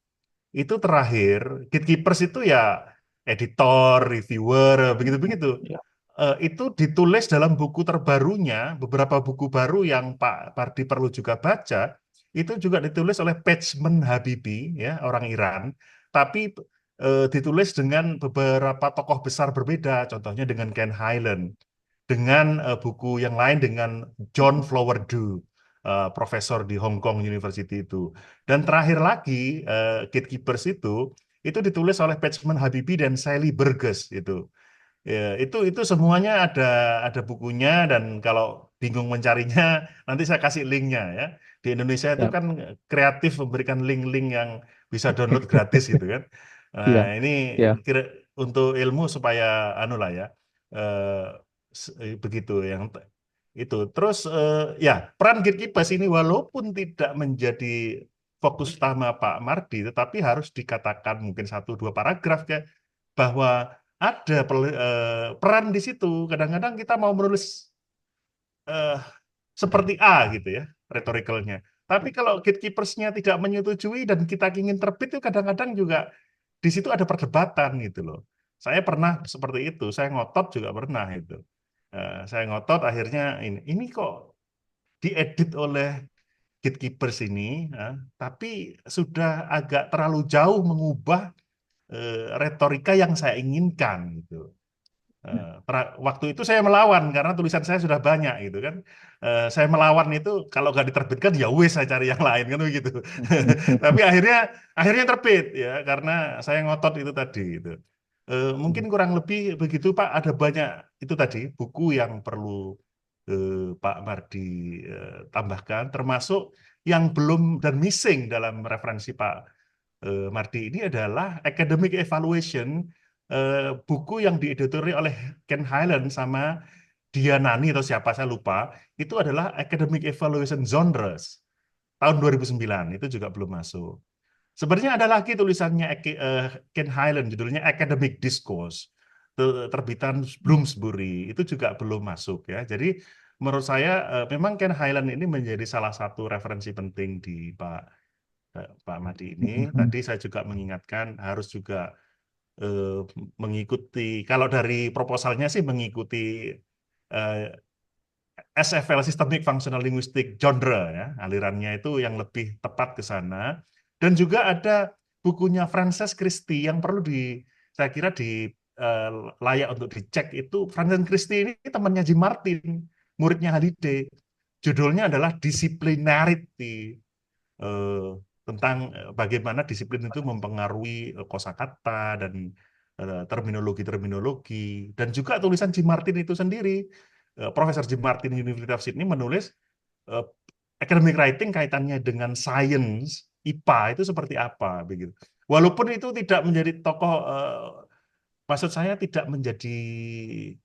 Itu terakhir, gatekeepers itu ya editor, reviewer, begitu-begitu. Ya. Itu ditulis dalam buku terbarunya, beberapa buku baru yang Pak Mardi perlu juga baca, itu juga ditulis oleh Pejman Habibi ya, orang Iran, tapi ditulis dengan beberapa tokoh besar berbeda, contohnya dengan Ken Highland, dengan buku yang lain dengan John Flowerdew, profesor di Hong Kong University itu. Dan terakhir lagi, Gatekeepers itu ditulis oleh Pejman Habibi dan Sally Burgess itu. Ya, itu semuanya ada bukunya, dan kalau bingung mencarinya nanti saya kasih linknya ya. Di Indonesia itu Ya. kan kreatif memberikan link-link yang bisa download gratis gitu kan. Iya. Ini Ya. untuk ilmu supaya anu lah ya. Begitu yang itu. Terus ya, peran gatekeepers ini walaupun tidak menjadi fokus utama Pak Mardi, tetapi harus dikatakan mungkin 1-2 paragraf ya, bahwa ada peran di situ. Kadang-kadang kita mau menulis seperti A gitu ya, retorikalnya. Tapi kalau gatekeepersnya tidak menyetujui dan kita ingin terbit, itu kadang-kadang juga di situ ada perdebatan gitu loh. Saya pernah seperti itu, saya ngotot juga pernah itu. Saya ngotot akhirnya ini kok diedit oleh gatekeepers ini, tapi sudah agak terlalu jauh mengubah retorika yang saya inginkan gitu. Waktu itu saya melawan karena tulisan saya sudah banyak gitu kan. Saya melawan itu, kalau nggak diterbitkan ya wes saya cari yang lain kan begitu. Tapi akhirnya terbit ya, karena saya ngotot itu tadi gitu. Mungkin kurang lebih begitu Pak. Ada banyak itu tadi buku yang perlu Pak Mardi tambahkan, termasuk yang belum dan missing dalam referensi Pak Mardi ini adalah academic evaluation, buku yang dieditori oleh Ken Highland sama Dianani atau siapa saya lupa, itu adalah academic evaluation genres tahun 2009, itu juga belum masuk. Sebenarnya ada lagi tulisannya Ken Highland, judulnya Academic Discourse, terbitan Bloomsbury, itu juga belum masuk ya. Jadi menurut saya memang Ken Highland ini menjadi salah satu referensi penting di Pak Madi ini. Tadi saya juga mengingatkan harus juga mengikuti, kalau dari proposalnya sih mengikuti SFL, Systemic Functional Linguistic Genre ya, alirannya itu yang lebih tepat ke sana. Dan juga ada bukunya Frances Christie yang perlu saya kira layak untuk dicek. Itu Frances Christie ini temannya Jim Martin, muridnya Halliday. Judulnya adalah Disciplinarity, tentang bagaimana disiplin itu mempengaruhi kosakata dan terminologi-terminologi. Dan juga tulisan Jim Martin itu sendiri, Profesor Jim Martin University of Sydney menulis academic writing kaitannya dengan science, IPA itu seperti apa begitu. Walaupun itu tidak menjadi tokoh, maksud saya tidak menjadi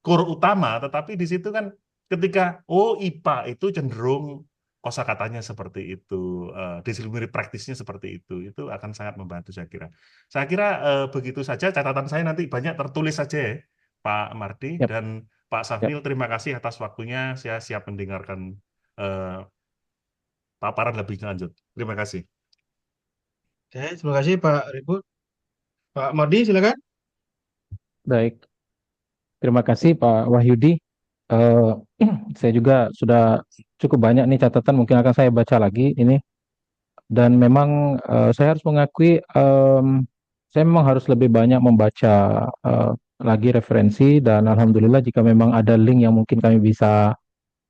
core utama, tetapi di situ kan ketika IPA itu cenderung kosakatanya seperti itu, disciplinary practice-nya seperti itu akan sangat membantu saya kira. Saya kira begitu saja catatan saya, nanti banyak tertulis saja ya, Pak Mardi. Yep. Dan Pak Safril, terima kasih atas waktunya. Saya siap mendengarkan paparan lebih lanjut. Terima kasih. Oke, terima kasih Pak Ribut. Pak Mardi, silakan. Baik, terima kasih Pak Wahyudi. Saya juga sudah cukup banyak nih catatan, mungkin akan saya baca lagi ini. Dan memang saya harus mengakui, saya memang harus lebih banyak membaca lagi referensi, dan alhamdulillah jika memang ada link yang mungkin kami bisa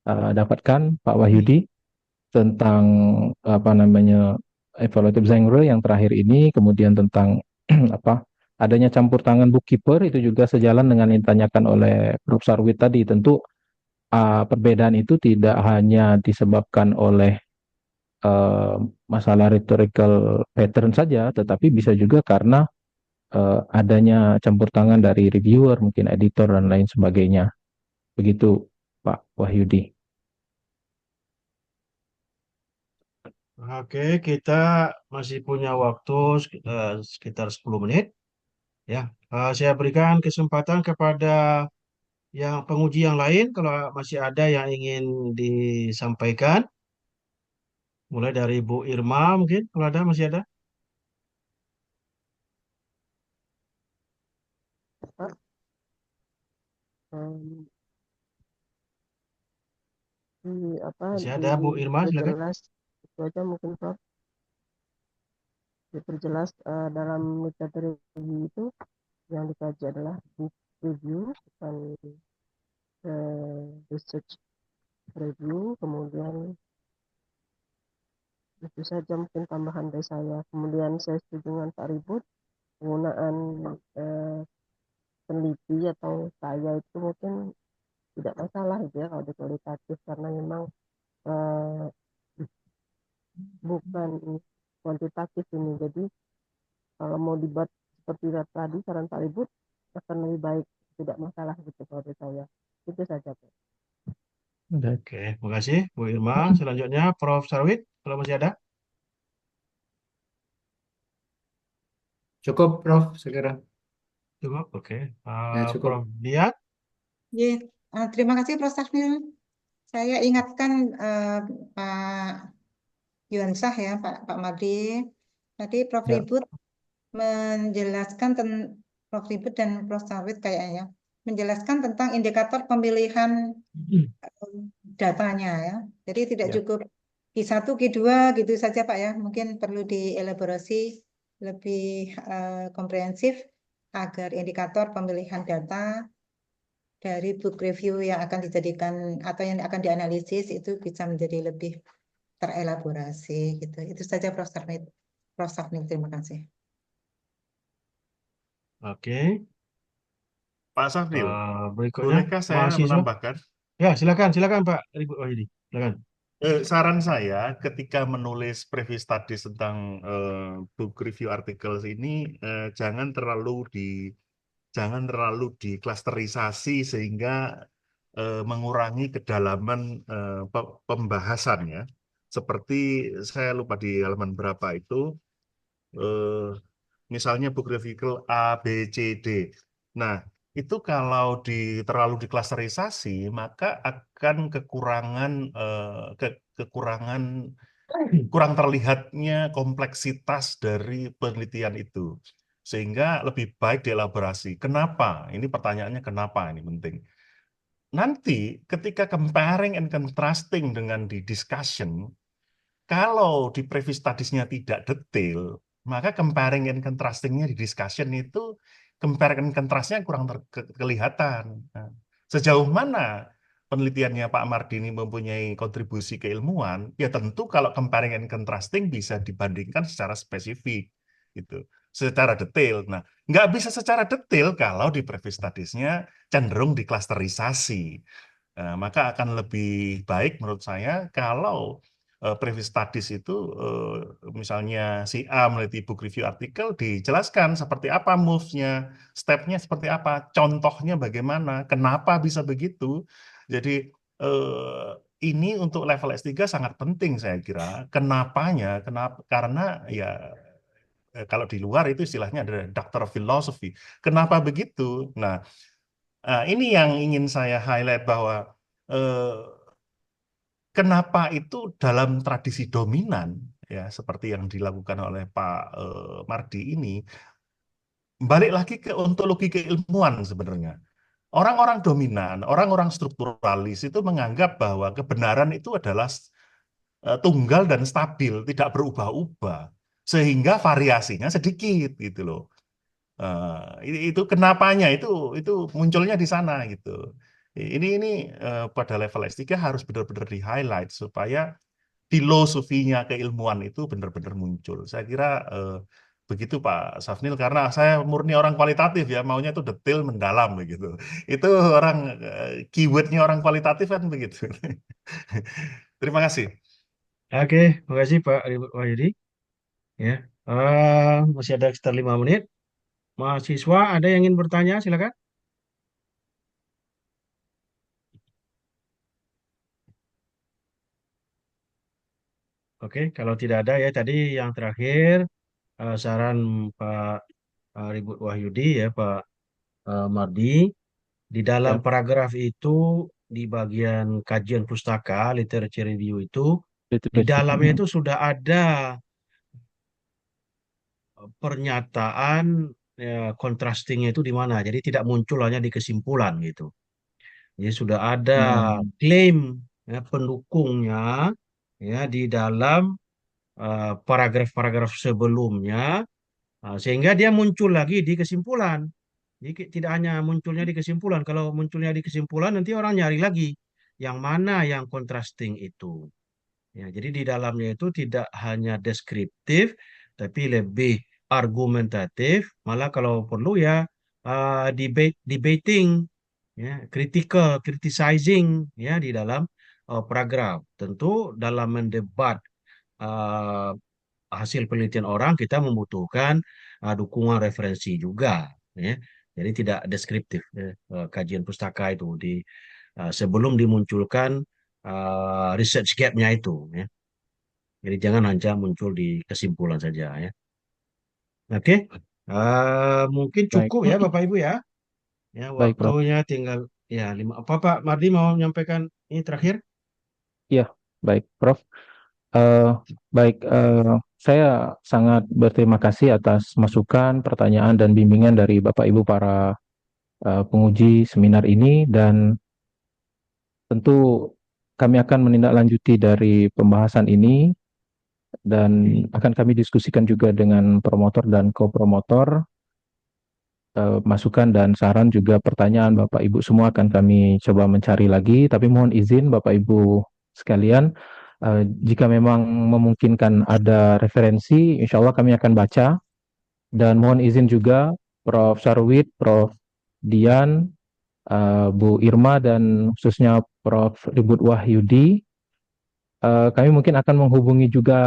dapatkan, Pak Wahyudi, tentang apa namanya evaluative genre yang terakhir ini, kemudian tentang apa adanya campur tangan bookkeeper, itu juga sejalan dengan yang ditanyakan oleh Prof. Sarwit tadi. Tentu perbedaan itu tidak hanya disebabkan oleh masalah rhetorical pattern saja, tetapi bisa juga karena adanya campur tangan dari reviewer, mungkin editor dan lain sebagainya. Begitu, Pak Wahyudi. Oke, kita masih punya waktu sekitar 10 menit. Ya, saya berikan kesempatan kepada yang penguji yang lain kalau masih ada yang ingin disampaikan. Mulai dari Bu Irma mungkin kalau ada masih ada. Pak. Em, di apa Masih ada Bu Irma, silakan. diperjelas itu aja mungkin Prof, diperjelas dalam metode review itu yang dikaji adalah book review, bukan research review. Kemudian itu saja mungkin tambahan dari saya. Kemudian saya setuju dengan Pak Ribut, penggunaan peneliti atau saya itu mungkin tidak masalah gitu ya kalau di kualitatif, karena memang eh, bukan kuantitatif ini. Jadi kalau mau dibuat seperti tadi saran Pak Ribut akan lebih baik, tidak masalah gitu kalau dari saya. Itu saja Pak. Oke, terima kasih Bu Irma. Selanjutnya Prof. Sarwit, kalau masih ada. Cukup, Prof, segera. Cukup, oke. Ya, cukup. Prof. Dian, Ye, terima kasih Prof. Tasnil. Saya ingatkan Pak Yuansah ya, Pak Madi. Tadi Prof. ya. Ribut menjelaskan Prof. Ribut dan Prof. Sawit kayaknya menjelaskan tentang indikator pemilihan datanya ya. Jadi tidak Ya. cukup Q1, Q2 gitu saja Pak ya. Mungkin perlu dielaborasi lebih komprehensif agar indikator pemilihan data dari book review yang akan dijadikan atau yang akan dianalisis itu bisa menjadi lebih terelaborasi gitu. Itu saja Prof. Sarnit. Prof. Safnil, terima kasih. Oke. Pak Safdil, Berikutnya bolehkah saya mahasiswa. menambahkan? Ya, silakan Pak Ribut Wahyudi. Silakan. Saran saya ketika menulis preview studies tentang book review articles ini jangan terlalu diklasterisasi sehingga mengurangi kedalaman pembahasannya. Seperti saya lupa di halaman berapa itu, misalnya book review A, B, C, D. Nah, itu kalau terlalu diklasterisasi, maka akan kekurangan kurang terlihatnya kompleksitas dari penelitian itu. Sehingga lebih baik dielaborasi. Kenapa? Ini pertanyaannya kenapa ini penting. Nanti ketika comparing and contrasting dengan di discussion, kalau di preview studies-nya tidak detail, maka comparing and contrasting-nya di discussion itu compare and contrast-nya kurang kelihatan. Nah, sejauh mana penelitiannya Pak Mardini mempunyai kontribusi keilmuan, ya tentu kalau comparing and contrasting bisa dibandingkan secara spesifik, gitu, secara detail. Nah, nggak bisa secara detail kalau di preview studies-nya cenderung diklasterisasi. Nah, maka akan lebih baik menurut saya kalau preview studies itu misalnya si A meneliti book review artikel dijelaskan seperti apa move-nya, step-nya seperti apa, contohnya bagaimana, kenapa bisa begitu. Jadi ini untuk level S3 sangat penting saya kira. Kenapanya? Karena ya kalau di luar itu istilahnya adalah Doctor of Philosophy. Kenapa begitu? Nah, ini yang ingin saya highlight bahwa kenapa itu dalam tradisi dominan, ya seperti yang dilakukan oleh Pak Mardi ini, balik lagi ke ontologi keilmuan sebenarnya. Orang-orang dominan, orang-orang strukturalis itu menganggap bahwa kebenaran itu adalah tunggal dan stabil, tidak berubah-ubah, sehingga variasinya sedikit gitu loh. Itu kenapanya itu munculnya di sana gitu. Ini pada level S3 harus benar-benar di-highlight supaya filosofinya keilmuan itu benar-benar muncul. Saya kira begitu Pak Safnil, karena saya murni orang kualitatif ya, maunya itu detail mendalam begitu. Itu orang keywordnya orang kualitatif kan begitu. Terima kasih. Oke, makasih Pak Ribut Wahyudi. Ya, masih ada sekitar 5 menit. Mahasiswa ada yang ingin bertanya, silakan. Oke, kalau tidak ada ya tadi yang terakhir saran Pak Ribut Wahyudi ya Pak Mardi di dalam Ya, paragraf itu di bagian kajian pustaka literature review itu di literacy. dalamnya itu sudah ada pernyataan contrastingnya itu di mana. Jadi tidak muncul hanya di kesimpulan gitu. Jadi sudah ada Hmm. klaim pendukungnya ya di dalam paragraf-paragraf sebelumnya, sehingga dia muncul lagi di kesimpulan. Jadi tidak hanya munculnya di kesimpulan. Kalau munculnya di kesimpulan nanti orang nyari lagi yang mana yang contrasting itu. Ya, jadi di dalamnya itu tidak hanya deskriptif, tapi lebih argumentatif. Malah kalau perlu ya debating, ya, critical, criticizing, ya di dalam paragraf. Tentu dalam mendebat uh, hasil penelitian orang kita membutuhkan dukungan referensi juga, ya. Jadi tidak deskriptif ya, kajian pustaka itu sebelum dimunculkan research gap-nya itu, ya. Jadi jangan hanya muncul di kesimpulan saja ya. Oke. Mungkin Baik, cukup ya Bapak Ibu ya. Ya baik, Prof. waktunya tinggal ya 5. Apa Pak Mardi mau menyampaikan ini terakhir? Ya, baik, Prof. Eh, baik, saya sangat berterima kasih atas masukan, pertanyaan, dan bimbingan dari Bapak Ibu para penguji seminar ini, dan tentu kami akan menindaklanjuti dari pembahasan ini dan akan kami diskusikan juga dengan promotor dan co-promotor. Masukan dan saran juga pertanyaan Bapak Ibu semua akan kami coba mencari lagi, tapi mohon izin Bapak Ibu sekalian, jika memang memungkinkan ada referensi, insya Allah kami akan baca, dan mohon izin juga Prof. Sarwit, Prof. Dian, Bu Irma, dan khususnya Prof. Ribut Wahyudi, kami mungkin akan menghubungi juga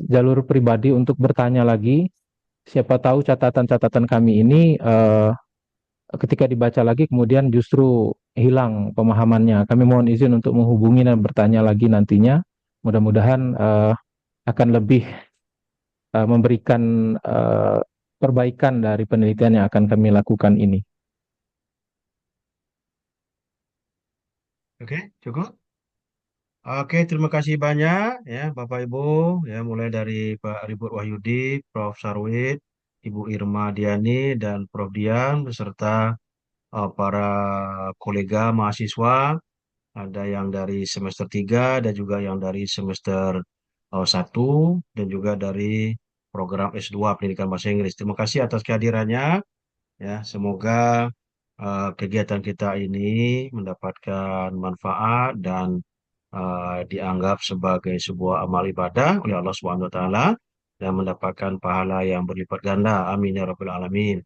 jalur pribadi untuk bertanya lagi. Siapa tahu catatan-catatan kami ini ketika dibaca lagi kemudian justru hilang pemahamannya. Kami mohon izin untuk menghubungi dan bertanya lagi nantinya. Mudah-mudahan akan lebih memberikan perbaikan dari penelitian yang akan kami lakukan ini. Oke, cukup. Oke, terima kasih banyak ya Bapak Ibu, ya mulai dari Pak Ribut Wahyudi, Prof. Sarwit, Ibu Irma Diani dan Prof. Dian beserta para kolega mahasiswa, ada yang dari semester 3 dan juga yang dari semester 1 dan juga dari program S2 Pendidikan Bahasa Inggris. Terima kasih atas kehadirannya ya. Semoga kegiatan kita ini mendapatkan manfaat dan dianggap sebagai sebuah amal ibadah oleh Allah Subhanahu wa taala dan mendapatkan pahala yang berlipat ganda. Amin ya rabbal alamin.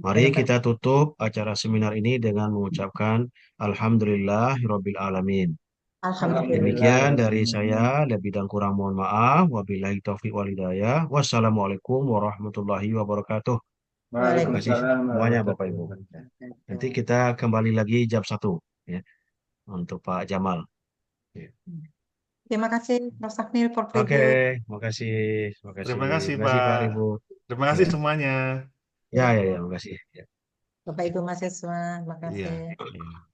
Mari kita tutup acara seminar ini dengan mengucapkan Alhamdulillahirabbil alamin. Alhamdulillah. Demikian dari saya, lebih dan kurang mohon maaf. Wabillahi taufiq wal hidayah. Wassalamualaikum warahmatullahi wabarakatuh. Terima kasih Waalaikumsalam. semuanya Bapak Ibu. Nanti kita kembali lagi jam 1 ya untuk Pak Jamal. Ya. Terima kasih Prof. Safnil, Prof. Oke, Ribut. makasih, makasih, Terima kasih makasih Pak. Pak Ribut. Terima Ya, kasih semuanya. ya, ya, ya, makasih. Ya. Bapak Ibu mahasiswa, terima Iya. kasih. Iya.